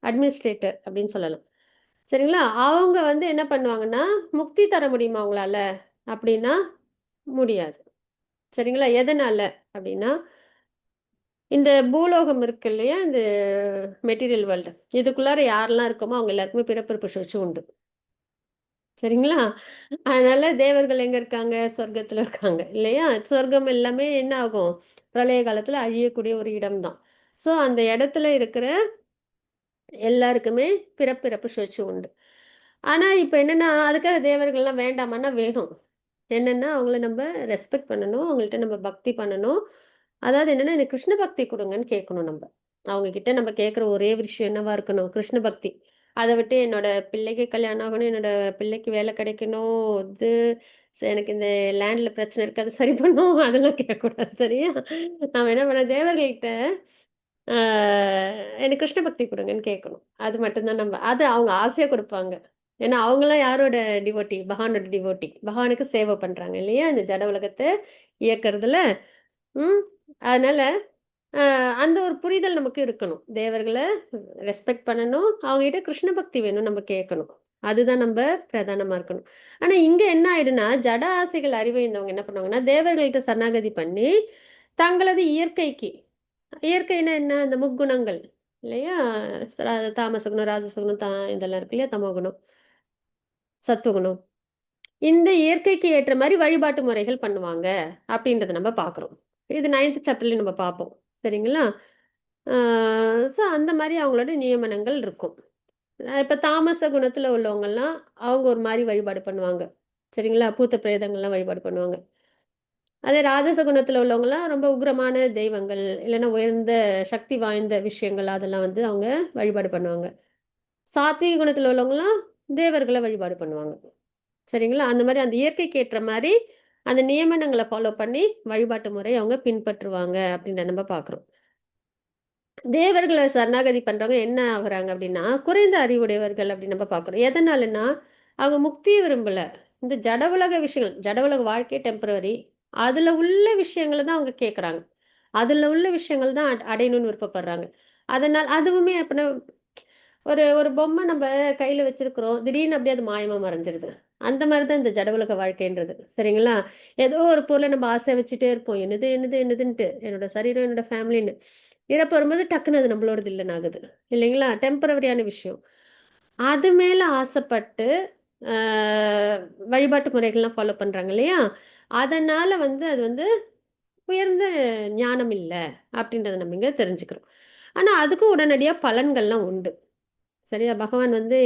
S2: அட்மினிஸ்ட்ரேட்டர் அப்படின்னு சொல்லலாம். சரிங்களா? அவங்க வந்து என்ன பண்ணுவாங்கன்னா, முக்தி தர முடியுமா அவங்களால? அப்படின்னா முடியாது. சரிங்களா? எதனால? அப்படின்னா, இந்த பூலோகம் இருக்கு இல்லையா? இந்த மெட்டீரியல் வேர்ல்டு. இதுக்குள்ளார யாரெல்லாம் இருக்கோமோ, அவங்க எல்லாருக்குமே பிறப்பிறப்பு சுழற்சி உண்டு. சரிங்களா? அதனால தேவர்கள் எங்க இருக்காங்க? சொர்க்கத்துல இருக்காங்க. இல்லையா? சொர்க்கம் எல்லாமே என்ன ஆகும்? பிரளய காலத்துல அழியக்கூடிய ஒரு இடம் தான். ஸோ அந்த இடத்துல இருக்கிற எல்லாருக்குமே பிறப்பிறப்பு சுழற்சி உண்டு. ஆனா, இப்ப என்னன்னா, அதுக்காக தேவர்கள்லாம் வேண்டாமான்னா வேணும். என்னன்னா, அவங்கள நம்ப ரெஸ்பெக்ட் பண்ணணும். அவங்கள்ட்ட நம்ம பக்தி பண்ணணும். அதாவது என்னன்னா, எனக்கு கிருஷ்ண பக்தி குடுங்கன்னு கேட்கணும் நம்ப. அவங்க கிட்ட நம்ம கேட்கிற ஒரே விஷயம் என்னவா இருக்கணும்? கிருஷ்ண பக்தி. அத விட்டு என்னோட பிள்ளைக்கு கல்யாணம் ஆகணும், என்னோட பிள்ளைக்கு வேலை கிடைக்கணும், எனக்கு இந்த லேண்ட்ல பிரச்சனை இருக்கு, அத சரி பண்ணணும் அதெல்லாம் கேட்கக்கூடாது. சரியா? நாம என்ன பண்ணணும், தேவர்கள்கிட்ட ஆ எனக்கு கிருஷ்ண பக்தி குடுங்கன்னு கேட்கணும். அது மட்டும் தான் அது அவங்க ஆசையா குடுப்பாங்க. ஏன்னா, அவங்கலாம் யாரோட டிவோட்டி? பகவானோட டிவோட்டி. பகவானுக்கு சேவை பண்றாங்க இல்லையா? இந்த ஜட உலகத்த இயக்கறதுல. ம். அதனால அ அந்த ஒரு புரிதல் நமக்கு இருக்கணும். தேவர்கள ரெஸ்பெக்ட் பண்ணணும். அவங்ககிட்ட கிருஷ்ண பக்தி வேணும் நம்ம கேட்கணும். அதுதான் நம்ப பிரதானமா இருக்கணும். ஆனா இங்க என்ன ஆயிடும்னா, ஜட ஆசைகள் அறிவைந்தவங்க என்ன பண்ணுவாங்கன்னா, தேவர்கள்ட்ட சரணாகதி பண்ணி, தங்களது இயற்கைக்கு இயற்கைன்னா என்ன? இந்த முக்குணங்கள் இல்லையா? தாமச குணம், ராஜச குணம், இதெல்லாம் இருக்கு இல்லையா? தமோகுணம், சத்துவகுணம். இந்த இயற்கைக்கு ஏற்ற மாரி வழிபாட்டு முறைகள் பண்ணுவாங்க, அப்படின்றத நம்ம பார்க்குறோம். இது 9th சாப்டர்லயும் நம்ம பார்ப்போம். சரிங்களா? ஸோ அந்த மாதிரி அவங்களோட நியமனங்கள் இருக்கும். இப்போ தாமச குணத்தில் உள்ளவங்கலாம் அவங்க ஒரு மாதிரி வழிபாடு பண்ணுவாங்க. சரிங்களா? பூத்த பிரேதங்கள்லாம் வழிபாடு பண்ணுவாங்க. அதே ராஜச குணத்தில் உள்ளவங்கலாம் ரொம்ப உக்ரமான தெய்வங்கள் இல்லைன்னா உயர்ந்த சக்தி வாய்ந்த விஷயங்கள் அதெல்லாம் வந்து அவங்க வழிபாடு பண்ணுவாங்க. சாத்வீக குணத்தில் உள்ளவங்கலாம் தேவர்களை வழிபாடு பண்ணுவாங்க. சரிங்களா? அந்த மாதிரி அந்த இயற்கைக்கு ஏற்ற மாதிரி அந்த நியமனங்களை ஃபாலோ பண்ணி வழிபாட்டு முறை அவங்க பின்பற்றுவாங்க அப்படின்ற நம்ம பார்க்குறோம். தேவர்களை சரணாகதி பண்றவங்க என்ன ஆகுறாங்க அப்படின்னா குறைந்த அறிவுடையவர்கள் அப்படின்னு நம்ம பார்க்குறோம். எதனாலன்னா அவங்க முக்தியை விரும்பல. இந்த ஜட உலக விஷயங்கள், ஜட உலக வாழ்க்கை டெம்பரவரி, அதுல உள்ள விஷயங்களை தான் அவங்க கேட்குறாங்க. அதுல உள்ள விஷயங்கள் தான் அடையணும்னு விருப்பப்படுறாங்க. அதனால் அதுவுமே அப்படின்னா ஒரு ஒரு பொம்மை நம்ம கையில வச்சிருக்கிறோம், திடீர்னு அப்படியே அது மாயமா மறைஞ்சிருது. அந்த மாதிரி தான் இந்த ஜட உலக வாழ்க்கைன்றது. சரிங்களா? ஏதோ ஒரு பொருளை நம்ம ஆசை வச்சுட்டே இருப்போம், என்னது என்னது என்னதுன்ட்டு, என்னோட சரீரம் என்னோட ஃபேமிலின்னு. இறப்பு வரும்போது டக்குன்னு அது நம்மளோடது இல்லைன்னு ஆகுது இல்லைங்களா? டெம்பரவரியான விஷயம். அது மேல ஆசைப்பட்டு வழிபாட்டு முறைகள்லாம் ஃபாலோ பண்றாங்க இல்லையா? அதனால வந்து அது வந்து உயர்ந்த ஞானம் இல்ல அப்படின்றத நம்ம இங்க தெரிஞ்சுக்கிறோம். ஆனா அதுக்கும் உடனடியா பலன்கள்லாம் உண்டு. சரியா? பகவான் வந்து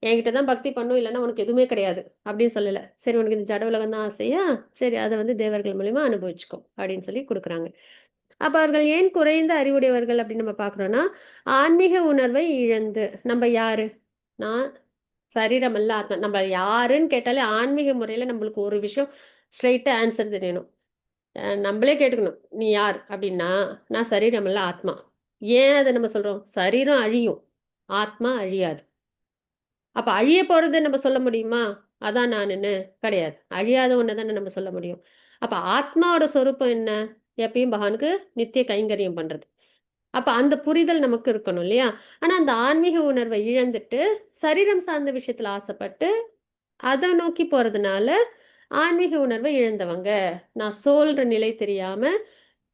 S2: என்கிட்ட தான் பக்தி பண்ணும், இல்லைன்னா உனக்கு எதுவுமே கிடையாது அப்படின்னு சொல்லல. சரி உனக்கு இந்த ஜட உலகம் தான் ஆசையா? சரி அதை வந்து தேவர்கள் மூலியமா அனுபவிச்சுக்கோ அப்படின்னு சொல்லி கொடுக்குறாங்க. அப்ப அவர்கள் ஏன் குறைந்த அறிவுடையவர்கள் அப்படின்னு நம்ம பார்க்குறோம்னா, ஆன்மீக உணர்வை இழந்து நம்ம யாரு? நான் சரீரம் அல்ல ஆத்மா. நம்ம யாருன்னு கேட்டாலே ஆன்மீக முறையில நம்மளுக்கு ஒரு விஷயம் ஸ்ட்ரைட்டா ஆன்சர் தெரியணும். நம்மளே கேட்டுக்கணும். நீ யார்? அப்படின்னா, நான் சரீரம் அல்ல ஆத்மா. ஏன் அதை நம்ம சொல்றோம்? சரீரம் அழியும், ஆத்மா அழியாது. அப்ப அழிய போறதை நம்ம சொல்ல முடியுமா? அதான் நானுன்னு கிடையாது. அழியாத ஒண்ணை தானே நம்ம சொல்ல முடியும். அப்ப ஆத்மாவோட சொரூபம் என்ன? எப்பயும் பகவானுக்கு நித்திய கைங்கரியம் பண்றது. அப்ப அந்த புரிதல் நமக்கு இருக்கணும் இல்லையா? ஆனா அந்த ஆன்மீக உணர்வை இழந்துட்டு சரீரம் சார்ந்த விஷயத்துல ஆசைப்பட்டு அதை நோக்கி போறதுனால ஆன்மீக உணர்வை இழந்தவங்க, நான் சோல்ற நிலை தெரியாம,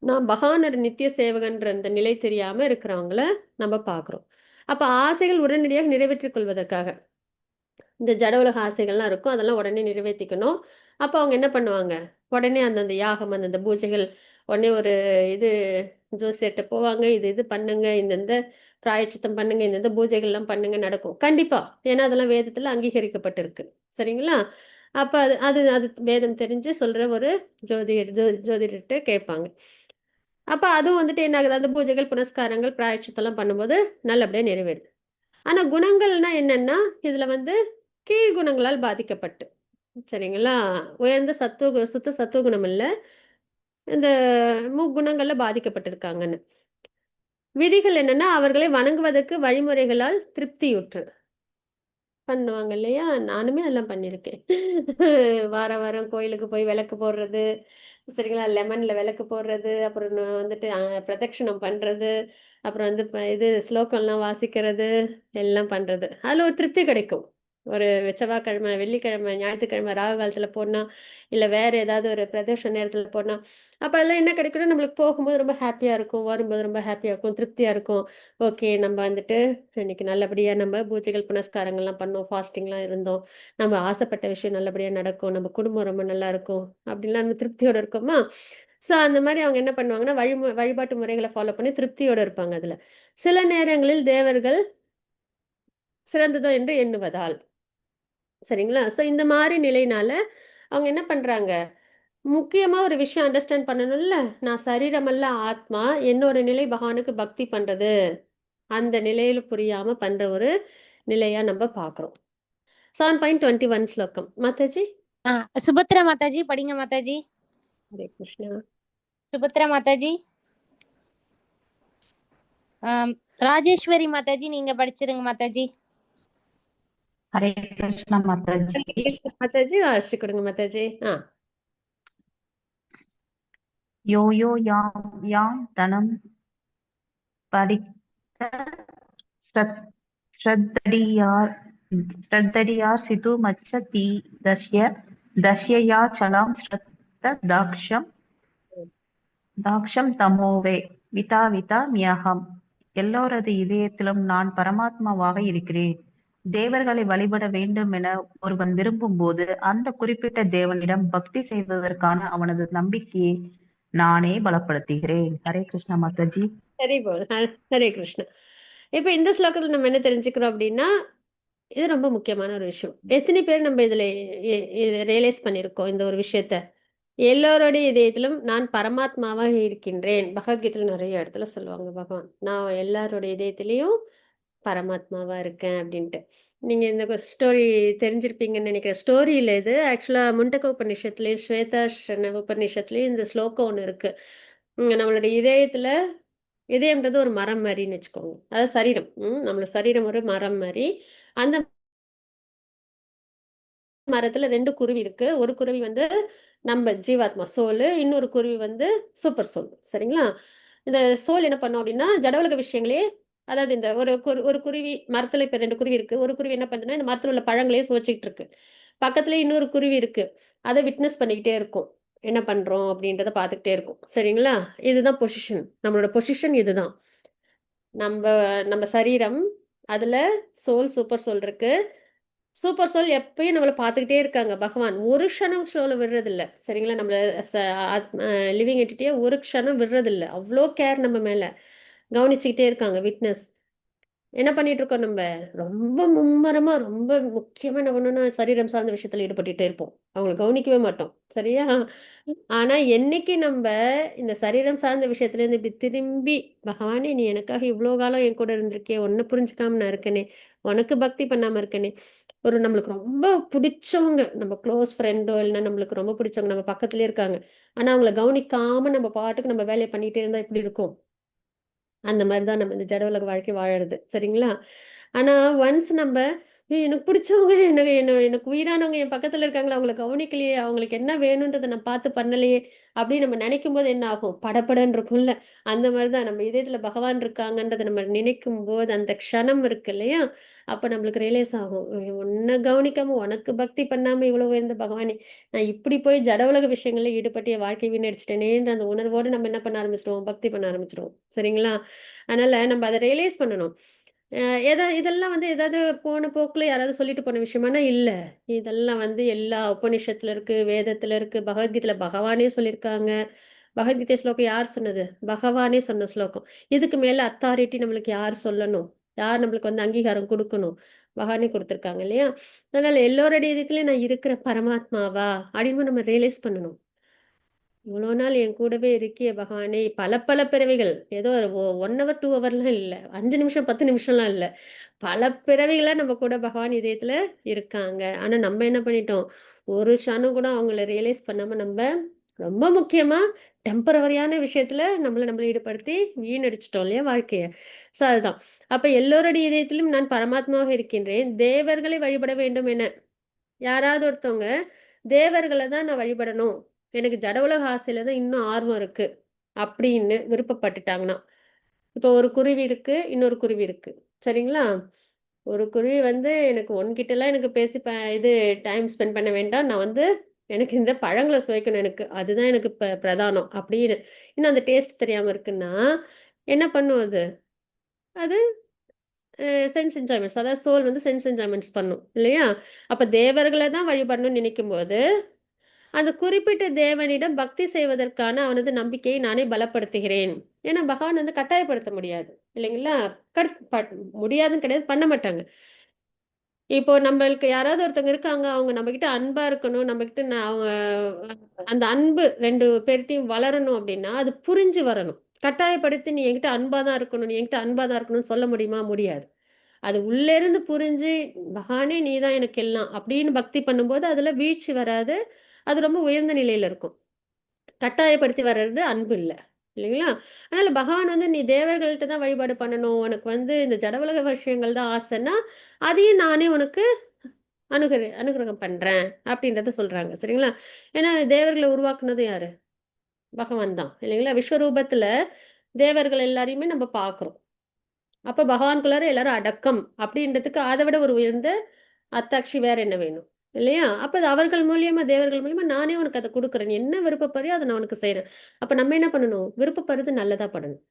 S2: நான் பகவானோட நித்திய சேவகன்ற அந்த நிலை தெரியாம இருக்கிறவங்கள நம்ம பார்க்கிறோம். அப்ப ஆசைகள் உடனடியாக நிறைவேற்றிக் கொள்வதற்காக இந்த ஜட உலக ஆசைகள்லாம் இருக்கும். அதெல்லாம் உடனே நிறைவேத்திக்கணும். அப்ப அவங்க என்ன பண்ணுவாங்க? உடனே அந்தந்த யாகம், அந்தந்த பூஜைகள், உடனே ஒரு இது ஜோசியர்ட்ட போவாங்க. இது பண்ணுங்க, இந்தந்த பிராயச்சித்தம் பண்ணுங்க, இந்தந்த பூஜைகள்லாம் பண்ணுங்க நடக்கும். கண்டிப்பா. ஏன்னா அதெல்லாம் வேதத்துல அங்கீகரிக்கப்பட்டிருக்கு. சரிங்களா? அப்ப அது அது அது வேதம் தெரிஞ்சு சொல்ற ஒரு ஜோதிடர்ட்ட கேட்பாங்க. அப்ப அதுவும் வந்துட்டு என்ன ஆகுது? அந்த பூஜைகள், புனஸ்காரங்கள், பிராயச்சித்தம்லாம் பண்ணும்போது நல்லபடியா நிறைவேறுது. ஆனா குணங்கள்னா என்னன்னா, இதுல வந்து கீழ் குணங்களால் பாதிக்கப்பட்டு, சரிங்களா? உயர்ந்த சுத்த சத்துவ குணம் இல்ல. இந்த முக்குணங்கள்ல பாதிக்கப்பட்டிருக்காங்கன்னு. விதிகள் என்னன்னா, அவர்களை வணங்குவதற்கு வழிமுறைகளால் திருப்தியுற்று பண்ணுவாங்க இல்லையா? நானுமே எல்லாம் பண்ணியிருக்கேன். வாரம் வாரம் கோயிலுக்கு போய் விளக்கு போடுறது, சரிங்களா? லெமன்ல விளக்கு போடுறது, அப்புறம் வந்துட்டு பிரதட்சணம் பண்றது, அப்புறம் வந்து இது ஸ்லோகம்லாம் வாசிக்கிறது, எல்லாம் பண்றது. அதுல ஒரு திருப்தி கிடைக்கும். ஒரு செவ்வாய்க்கிழமை, வெள்ளிக்கிழமை, ஞாயிற்றுக்கிழமை ராகு காலத்துல போனா, இல்ல வேற ஏதாவது ஒரு பிரதோஷ நேரத்துல போனா, அப்ப எல்லாம் என்ன கிடைக்கும்னா, நம்மளுக்கு போகும்போது ரொம்ப ஹேப்பியா இருக்கும், வரும்போது ரொம்ப ஹேப்பியா இருக்கும், திருப்தியா இருக்கும். ஓகே, நம்ம வந்துட்டு இன்னைக்கு நல்லபடியா நம்ம பூஜைகள், புனஸ்காரங்கள்லாம் பண்ணோம், ஃபாஸ்டிங்லாம் இருந்தோம். நம்ம ஆசைப்பட்ட விஷயம் நல்லபடியா நடக்கும், நம்ம குடும்பம் ரொம்ப நல்லா இருக்கும், அப்படின்லாம் நம்ம திருப்தியோட இருக்கோமா? ஸோ அந்த மாரி அவங்க என்ன பண்ணுவாங்கன்னா, வழிபாட்டு முறைகள ஃபாலோ பண்ணி திருப்தியோட இருப்பாங்க அதுல. சில நேரங்களில் தேவர்கள் சிறந்ததோ என்று எண்ணுவதால். சரிங்களா? ஸோ இந்த மாரி நிலையினால அவங்க என்ன பண்றாங்க, முக்கியமா ஒரு விஷயம் அண்டர்ஸ்டாண்ட் பண்ணணும்ல. நான் சரீரமல்ல ஆத்மா. என்னோட நிலை பகவானுக்கு பக்தி பண்றது. அந்த நிலையில புரியாம பண்ற ஒரு நிலையா நம்ம பார்க்குறோம். 7.21 ஸ்லோகம். மாதாஜி.
S1: சுபத்ரா மாதாஜி படிங்க மாதாஜி.
S2: ஹரே கிருஷ்ணா.
S1: சுபத்ரா மாதாஜி. ராஜேஸ்வரி மாதாஜி நீங்க படிச்சிருங்க மாதாஜி.
S9: ஹரே கிருஷ்ணா மாதாஜி.
S2: ஹரே கிருஷ்ணா மாதாஜி. வாசிச்சு கொடுங்க மாதாஜி.
S9: யோ யோ யாம் யாம் தனம் படித்த ஸ்ரத்தடியார் சிது மச்ச தீ தஸ்ய சலாம் ஸ்ரத்த தாக்ஷம் தமோவே விதா மியகம். எல்லோரது இதயத்திலும் நான் பரமாத்மாவாக இருக்கிறேன். தேவர்களை வழிபட வேண்டும் என ஒருவன் விரும்பும் போது அந்த குறிப்பிட்ட தேவனிடம் பக்தி செய்வதற்கான அவனது நம்பிக்கையை நானே பலப்படுத்துகிறேன். ஹரே கிருஷ்ணா மாதாஜி.
S2: சரி போல். ஹரே கிருஷ்ணா. இப்ப இந்த ஸ்லோகத்துல நம்ம என்ன தெரிஞ்சுக்கிறோம் அப்படின்னா, இது ரொம்ப முக்கியமான ஒரு விஷயம். எத்தனை பேர் நம்ம இதுல ரியலைஸ் பண்ணியிருக்கோம் இந்த ஒரு விஷயத்த? எல்லோருடைய இதயத்திலும் நான் பரமாத்மாவாக இருக்கின்றேன். பகவத்கீதையில நிறைய இடத்துல சொல்லுவாங்க பகவான். நான் எல்லாருடைய இதயத்திலையும் பரமாத்மாவா இருக்கேன் அப்படின்ட்டு. நீங்க இந்த ஸ்டோரி தெரிஞ்சிருப்பீங்கன்னு நினைக்கிறேன். ஸ்டோரி இல்ல இது. ஆக்சுவலா முண்டக உபநிஷத்துலயும் ஸ்வேதாஸ்வர உபநிஷத்துலயும் இந்த ஸ்லோகம் ஒண்ணு இருக்கு. நம்மளுடைய இதயத்துல இதயம்ன்றது ஒரு மரம் மாதிரின்னு வச்சுக்கோங்க. அதாவது சரீரம். நம்மளோட சரீரம் ஒரு மரம் மாதிரி. அந்த மரத்துல 2 குருவி இருக்கு. ஒரு குருவி வந்து நம்ம ஜீவாத்மா சோல், இன்னொரு குருவி வந்து சூப்பர் சோல். சரிங்களா? இந்த சோல் என்ன பண்ணும் அப்படின்னா, ஜடவுலக விஷயங்களே அதாவது இந்த ஒரு குருவி மரத்துல இப்ப 2 குருவி இருக்கு. ஒரு குருவி என்ன பண்ணுதுன்னா, இந்த மரத்துல உள்ள பழங்களையே சுவைச்சுக்கிட்டு இருக்கு. பக்கத்துல இன்னொரு குருவி இருக்கு. அத விட்னஸ் பண்ணிக்கிட்டே இருக்கும். என்ன பண்றோம் அப்படின்றத பார்த்துக்கிட்டே இருக்கும். சரிங்களா? இதுதான் பொசிஷன். நம்மளோட பொசிஷன் இதுதான். நம்ம நம்ம சரீரம், அதுல சூப்பர் சோல் இருக்கு. சூப்பர் சோல் எப்பயும் நம்மள பார்த்துக்கிட்டே இருக்காங்க பகவான். ஒரு க்ஷணம் சோல விடுறதில்ல. சரிங்களா? நம்மள லிவிங் என்டிட்டிய ஒரு க்ஷணம் விடுறதில்ல. அவ்ளோ கேர் நம்ம மேல. கவனிச்சுக்கிட்டே இருக்காங்க விட்னஸ். என்ன பண்ணிட்டு இருக்கோம் நம்ம? ரொம்ப மும்மரமா, ரொம்ப முக்கியமா என்ன பண்ணணும்னா, சரீரம் சார்ந்த விஷயத்துல ஈடுபட்டுட்டே இருப்போம். அவங்கள கவனிக்கவே மாட்டோம். சரியா? ஆனா, என்னைக்கு நம்ப இந்த சரீரம் சார்ந்த விஷயத்துலேருந்து இப்படி திரும்பி, "பகவானே நீ எனக்காக இவ்ளோ காலம் என் கூட இருந்திருக்கியே, உன்ன புரிஞ்சுக்காம நான் இருக்கேனே, உனக்கு பக்தி பண்ணாம இருக்கேனே." ஒரு நம்மளுக்கு ரொம்ப பிடிச்சவங்க, நம்ம க்ளோஸ் ஃப்ரெண்டோ இல்லைன்னா நம்மளுக்கு ரொம்ப பிடிச்சவங்க நம்ம பக்கத்துலயே இருக்காங்க. ஆனா, அவங்கள கவனிக்காம நம்ம பாட்டுக்கு நம்ம வேலைய பண்ணிட்டே இருந்தா எப்படி இருக்கும்? அந்த மாரி தான் நம்ம இந்த ஜட உலக வாழ்க்கை வாழறது. சரிங்களா? ஆனா ஒன்ஸ் நம்ப எனக்கு பிடிச்சவங்க, எனக்கு உயிரானவங்க என் பக்கத்துல இருக்காங்களே, அவங்கள கவனிக்கலையே, அவங்களுக்கு என்ன வேணுன்றத நான் பார்த்து பண்ணலையே, அப்படின்னு நம்ம நினைக்கும்போது என்ன ஆகும்? படபடன்னு இருக்கும்ல. அந்த மாரி தான் நம்ம இதயத்துல பகவான் இருக்காங்கன்றத நம்ம நினைக்கும்போது, அந்த க்ஷணம் இருக்கு இல்லையா? அப்ப நம்மளுக்கு ரியலைஸ் ஆகும். உன்ன கவனிக்காம, உனக்கு பக்தி பண்ணாம இவ்வளோ உயர்ந்த பகவானே, நான் இப்படி போய் ஜட உலக விஷயங்கள்ல ஈடுபட்டு என் வாழ்க்கைய வீணடிச்சுட்டேனேன்ற அந்த உணர்வோடு நம்ம என்ன பண்ண ஆரம்பிச்சுருவோம்? பக்தி பண்ண ஆரம்பிச்சுருவோம். சரிங்களா? அதனால நம்ம அத ரியலைஸ் பண்ணணும். அ இதெல்லாம் வந்து ஏதாவது போன போக்குல யாராவது சொல்லிட்டு போன விஷயமானா இல்ல. இதெல்லாம் வந்து எல்லா உபநிஷத்துல இருக்கு, வேதத்துல இருக்கு, பகவத்கீதையில பகவானே சொல்லியிருக்காங்க. பகவத்கீதை ஸ்லோகம் யார் சொன்னது? பகவானே சொன்ன ஸ்லோகம். இதுக்கு மேல அத்தாரிட்டி நம்மளுக்கு யார் சொல்லணும்? யார் நம்மளுக்கு வந்து அங்கீகாரம் குடுக்கணும்? பகவானே குடுத்துருக்காங்க இல்லையா? அதனால எல்லோருடைய இதயத்திலயும் நான் இருக்கிற பரமாத்மாவா? அப்படின்னு நம்ம ரியலைஸ் பண்ணணும். இவ்வளோ நாள் என் கூடவே இருக்கியே பகவானே! பல பல பிறவிகள். ஏதோ 1 ஹவர், 2 ஹவர்லாம் இல்ல. 5 நிமிஷம், 10 நிமிஷம்லாம் இல்ல. பல பிறவிகளா நம்ம கூட பகவான் இதயத்துல இருக்காங்க. ஆனா நம்ம என்ன பண்ணிட்டோம்? ஒரு க்ஷணம் கூட அவங்கள ரியலைஸ் பண்ணாம நம்ப ரொம்ப முக்கியமா டெம்பரவரியான விஷயத்துல நம்மள ஈடுபடுத்தி வீணடிச்சுட்டோம் இல்லையா வாழ்க்கைய? ஸோ அதுதான். அப்ப எல்லோருடைய இதயத்திலும் நான் பரமாத்மாவாக இருக்கின்றேன். தேவர்களை வழிபட வேண்டும் என. யாராவது ஒருத்தவங்க தேவர்கள தான் நான் வழிபடணும். எனக்கு ஜட உலக ஆசையில தான் இன்னும் ஆர்வம் இருக்கு. அப்படின்னு விருப்பப்பட்டுட்டாங்கன்னா, இப்போ ஒரு குருவி இருக்கு, இன்னொரு குருவி இருக்கு. சரிங்களா? ஒரு குருவி வந்து எனக்கு உன்கிட்டலாம் எனக்கு பேசி இது டைம் ஸ்பெண்ட் பண்ண வேண்டாம். நான் வந்து எனக்கு இந்த பழங்கள சுவைக்கணும் எனக்கு. அதுதான் எனக்கு பிரதானம் அப்படின்னு. இன்னும் அந்த டேஸ்ட் தெரியாம இருக்குன்னா, என்ன பண்ணும் அது? அது சென்ஸ் என்ஜாய்மெண்ட்ஸ் அதாவது சோல் வந்து சென்ஸ் என்ஜாய்மெண்ட்ஸ் பண்ணும். இல்லையா? அப்ப தேவர்கள தான் வழிபடணும்னு நினைக்கும்போது அந்த குறிப்பிட்ட தேவனிடம் பக்தி செய்வதற்கான அவனது நம்பிக்கையை நானே பலப்படுத்துகிறேன். ஏன்னா பகவான் வந்து கட்டாயப்படுத்த முடியாது. இல்லைங்களா? முடியாதுன்னு கிடையாது, பண்ண மாட்டாங்க. இப்போ நம்மளுக்கு யாராவது ஒருத்தவங்க இருக்காங்க, அவங்க நம்மகிட்ட அன்பா இருக்கணும், நம்மகிட்ட அவங்க அந்த அன்பு 2 பேர்ட்டயும் வளரணும் அப்படின்னா, அது புரிஞ்சு வரணும். கட்டாயப்படுத்தி நீ என்கிட்ட அன்பா தான் இருக்கணும், நீ என்கிட்ட அன்பா தான் இருக்கணும்னு சொல்ல முடியுமா? முடியாது. அது உள்ளேருந்து புரிஞ்சு, "பகவானே நீ தான் எனக்கு எல்லாம்" அப்படின்னு பக்தி பண்ணும்போது, அதுல வீழ்ச்சி வராது. அது ரொம்ப உயர்ந்த நிலையில இருக்கும். கட்டாயப்படுத்தி வர்றது அன்பு இல்ல. இல்லைங்களா? அதனால பகவான் வந்து, "நீ தேவர்கள்ட்ட தான் வழிபாடு பண்ணணும். உனக்கு வந்து இந்த ஜட உலக விஷயங்கள் தான் ஆசைன்னா, அதையும் நானே உனக்கு அனுகிரகம் பண்றேன்." அப்படின்றத சொல்றாங்க. சரிங்களா? ஏன்னா தேவர்கள உருவாக்குனது யாரு? பகவான் தான். இல்லைங்களா? விஸ்வரூபத்துல தேவர்கள் எல்லாரையுமே நம்ம பார்க்கிறோம். அப்ப பகவானுக்குள்ளார எல்லாரும் அடக்கம் அப்படின்றதுக்கு அத விட ஒரு உயர்ந்த அத்தாட்சி வேற என்ன வேணும்? இல்லையா? அப்ப அது அவர்கள் மூலியமா, தேவர்கள் மூலியமா நானே உனக்கு அத குடுக்குறேன். நீ என்ன விருப்பப்படுறியோ அத நான் உனக்கு செய்றேன். அப்ப நம்ம என்ன பண்ணணும்? விருப்பப்படுறது நல்லதா படணும்.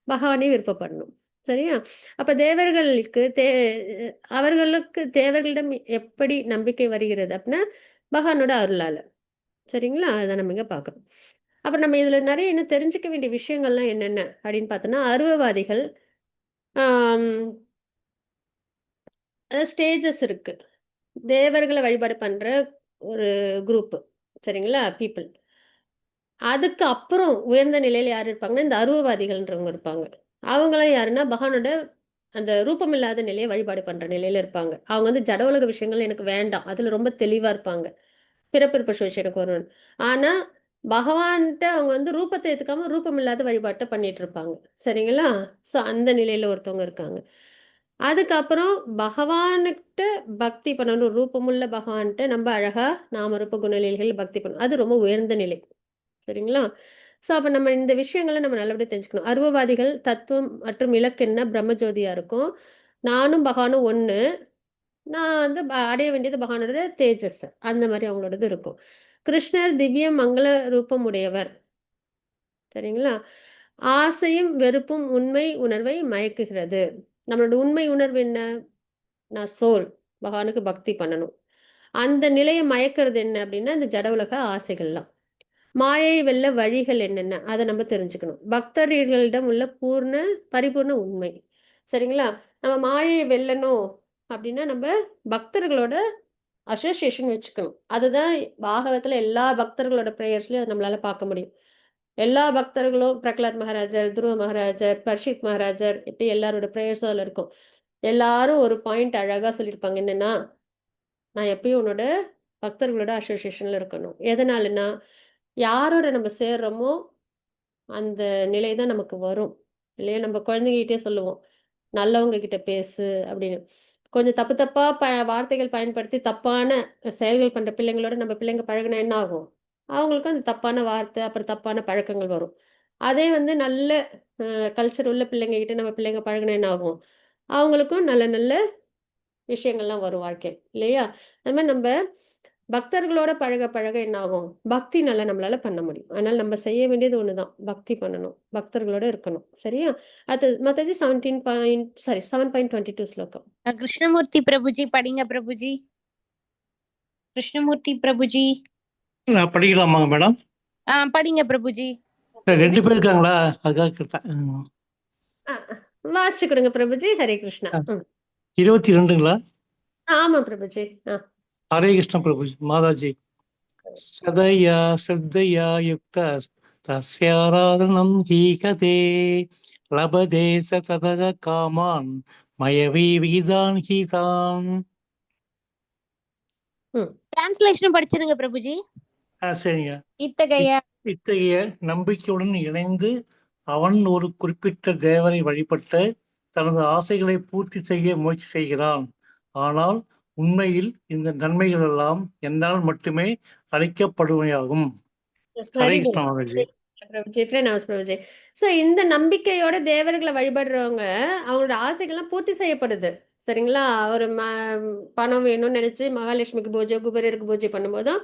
S2: பகவானே விருப்பப்படணும். சரியா? அப்ப தேவர்களுக்கு அவர்களுக்கு தேவர்களிடம் எப்படி நம்பிக்கை வருகிறது அப்டின்னா, பகவானோட அருளால. சரிங்களா? அத நம்ம இங்க பார்க்கிறோம். அப்புறம் நம்ம இதுல நிறைய இன்னும் தெரிஞ்சுக்க வேண்டிய விஷயங்கள்லாம் என்னென்ன அப்படின்னு பார்த்தோம்னா, அருவவாதிகள் ஸ்டேஜஸ் இருக்கு. தேவர்களை வழிபாடு பண்ற ஒரு குரூப், சரிங்களா, பீப்புள். அதுக்கு அப்புறம் உயர்ந்த நிலையில யார் இருப்பாங்கன்னா, இந்த அருவவாதிகள்ன்றவங்க இருப்பாங்க. அவங்களாம் யாருன்னா, பகவானோட அந்த ரூபமில்லாத நிலையை வழிபாடு பண்ற நிலையில இருப்பாங்க. அவங்க வந்து ஜட உலக விஷயங்கள் எனக்கு வேண்டாம், அதுல ரொம்ப தெளிவா இருப்பாங்க. பிறப்பிறப்பு சுழற்சி எனக்கு வரும். ஆனா பகவான்கிட்ட அவங்க வந்து ரூபத்தை ஏத்துக்காம ரூபமில்லாத வழிபாட்டை பண்ணிட்டு இருப்பாங்க, சரிங்களா. ஸோ அந்த நிலையில ஒருத்தவங்க இருக்காங்க. அதுக்கப்புறம் பகவானுக்கிட்ட பக்தி பண்ணணும், ரூபமுள்ள பகவான்கிட்ட நம்ம அழகா நாமரூப குணலீலைகள் பக்தி பண்ணணும். அது ரொம்ப உயர்ந்த நிலை, சரிங்களா. ஸோ அப்போ நம்ம இந்த விஷயங்களை நம்ம நல்லபடியாக தெரிஞ்சுக்கணும். அருவவாதிகள் தத்துவம் மற்றும் இலக்கு என்ன பிரம்மஜோதியா இருக்கும். நானும் பகவானும் ஒன்று, நான் வந்து அடைய வேண்டியது பகவானோட தேஜஸ், அந்த மாதிரி அவங்களோடது இருக்கும். கிருஷ்ணர் திவ்ய மங்கள ரூபம் உடையவர், சரிங்களா. ஆசையும் வெறுப்பும் உண்மை உணர்வை மயக்குகிறது. நம்மளோட உண்மை உணர்வு என்ன? நான் சோல், பகவானுக்கு பக்தி பண்ணணும். அந்த நிலையை மயக்கிறது என்ன அப்படின்னா இந்த ஜட உலக ஆசைகள்லாம். மாயை வெல்ல வழிகள் என்னென்ன அதை நம்ம தெரிஞ்சுக்கணும். பக்தர்களிடம் உள்ள பரிபூர்ண உண்மை, சரிங்களா. நம்ம மாயையை வெல்லணும் அப்படின்னா நம்ம பக்தர்களோட அசோசியேஷன் வச்சுக்கணும். அதுதான் பாகவத்துல எல்லா பக்தர்களோட ப்ரேயர்ஸ்லயும் நம்மளால பார்க்க முடியும். எல்லா பக்தர்களும் பிரகலாத் மகாராஜர், துருவ மகாராஜர், பர்ஷித் மகாராஜர், இப்படி எல்லாரோட ப்ரேயர்ஸும் அதில் இருக்கும். எல்லாரும் ஒரு பாயிண்ட் அழகா சொல்லியிருப்பாங்க, என்னன்னா நான் எப்பயும் உன்னோட பக்தர்களோட அசோசியேஷன்ல இருக்கணும். எதனாலன்னா யாரோட நம்ம சேர்றோமோ அந்த நிலை தான் நமக்கு வரும், இல்லையா. நம்ம குழந்தைகிட்டே சொல்லுவோம், நல்லவங்க கிட்ட பேசு அப்படின்னு. கொஞ்சம் தப்பு தப்பா வார்த்தைகள் பயன்படுத்தி தப்பான செயல்கள் பண்ற பிள்ளைங்களோட நம்ம பிள்ளைங்க பழகினா என்ன ஆகும்? அவங்களுக்கும் அந்த தப்பான வார்த்தை அப்புறம் தப்பான பழக்கங்கள் வரும். அதே வந்து நல்ல கல்ச்சர் உள்ள பிள்ளைங்க கிட்ட நம்ம பிள்ளைங்க பழகினா என்ன ஆகும்? அவங்களுக்கும் நல்ல நல்ல விஷயங்கள்லாம் வரும் வாழ்க்கை, இல்லையா. அது மாதிரி நம்ம பக்தர்களோட பழக பழக என்ன ஆகும்? பக்தி நல்லா நம்மளால பண்ண முடியும். அதனால நம்ம செய்ய வேண்டியது ஒண்ணுதான், பக்தி பண்ணணும், பக்தர்களோட இருக்கணும், சரியா. அது மத்தது 7.22 ஸ்லோகம்.
S1: கிருஷ்ணமூர்த்தி பிரபுஜி படிங்க பிரபுஜி. கிருஷ்ணமூர்த்தி பிரபுஜி
S10: நான் படிக்கலாமாங்க மேடம்?
S1: படிங்க பிரபுஜி.
S10: 2 பேர் இருக்காங்களா, அதுக்காக கேட்டேன்.
S2: வாசிச்சு கொடுங்க பிரபுஜி. ஹரே கிருஷ்ணா.
S10: 22ங்களா?
S2: ஆமா பிரபுஜி.
S10: ஹரே கிருஷ்ண பிரபுஜி. மாதாஜி சதயா ஸ்ரத்தையா யுக்த தஸ்யாராதனம் ஹீகதே லபதே சதக காமான் மயவி விகிதான் ஹீதான்.
S1: டிரான்ஸ்லேஷன் படிச்சிருங்க பிரபுஜி.
S10: சரிங்க.
S1: இத்தகைய
S10: நம்பிக்கையுடன் இணைந்து அவன் ஒரு குறிப்பிட்ட தேவரை வழிபட்டு தனது ஆசைகளை பூர்த்தி செய்ய முயற்சி செய்கிறான். ஆனால் உண்மையில் இந்த நன்மைகள் எல்லாம் என்னால் மட்டுமே அளிக்கப்படுவையாகும். ஹரே கிருஷ்ண மாதாஜி.
S2: பிரபுஜி. சோ இந்த நம்பிக்கையோட தேவர்களை வழிபடுறவங்க அவங்களோட ஆசைகள்லாம் பூர்த்தி செய்யப்படுது, சரிங்களா. ஒரு பணம் வேணும்னு நினைச்சு மகாலட்சுமிக்கு பூஜை, குபேரருக்கு பூஜை பண்ணும்போதும்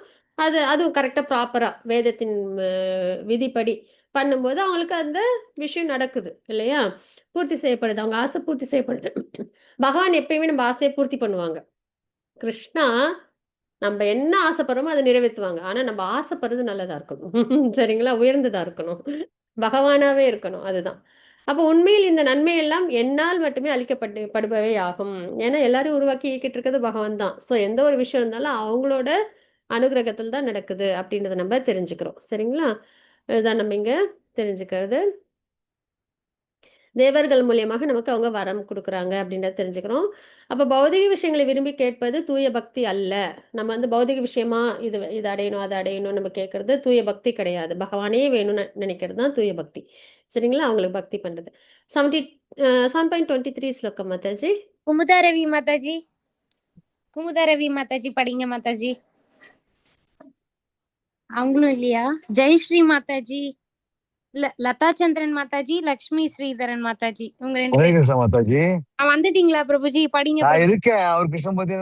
S2: அதுவும் கரெக்டா ப்ராப்பரா வேதத்தின் விதிப்படி பண்ணும்போது அவங்களுக்கு அந்த விஷயம் நடக்குது, இல்லையா. பூர்த்தி செய்யப்படுது, அவங்க ஆசை பூர்த்தி செய்யப்படுது. பகவான் எப்பயுமே நம்ம ஆசையை பூர்த்தி பண்ணுவாங்க. கிருஷ்ணா நம்ம என்ன ஆசைப்படுறோமோ அதை நிறைவேற்றுவாங்க. ஆனா நம்ம ஆசைப்படுறது நல்லதா இருக்கணும், சரிங்களா, உயர்ந்ததா இருக்கணும், பகவானாவே இருக்கணும், அதுதான். அப்போ உண்மையில் இந்த நன்மை எல்லாம் என்னால் மட்டுமே அளிக்கப்படுபவை ஆகும். ஏன்னா எல்லாரும் உருவாக்கி இயக்கிட்டு இருக்கிறது பகவான் தான். ஸோ எந்த ஒரு விஷயம் இருந்தாலும் அவங்களோட அனுகிரகத்தில் தான் நடக்குது அப்படின்றத நம்ம தெரிஞ்சுக்கிறோம், சரிங்களா. இதுதான் நம்ம இங்க தெரிஞ்சுக்கிறது. தேவர்கள் மூலியமாக நமக்கு அவங்க வரம் கொடுக்குறாங்க அப்படின்றத தெரிஞ்சுக்கிறோம். அப்போ பௌதிக விஷயங்களை விரும்பி கேட்பது தூய பக்தி அல்ல. நம்ம வந்து பௌதிக விஷயமா இது அடையணும் அது அடையணும் நம்ம கேட்கறது தூய பக்தி கிடையாது. பகவானே வேணும்னு நினைக்கிறது தான் தூய பக்தி, சரிங்களா. அவங்களுக்கு பக்தி பண்றது. 7.23 ஸ்லோகம் மாதாஜி.
S1: குமுதாரவி மாதாஜி படிங்க மாதாஜி. அவங்களும் இல்லையா? ஜெயஸ்ரீ மாதாஜி, லதா சந்திரன் மாதாஜி, லட்சுமி ஸ்ரீதரன் மாதாஜி, உங்க 2 பேரும்.
S11: கிருஷ்ண மாதாஜி.
S1: வந்துட்டீங்களா பிரபுஜி? படிங்க.
S11: நான் இருக்கேன். அவர் கிருஷ்ணமூர்த்தி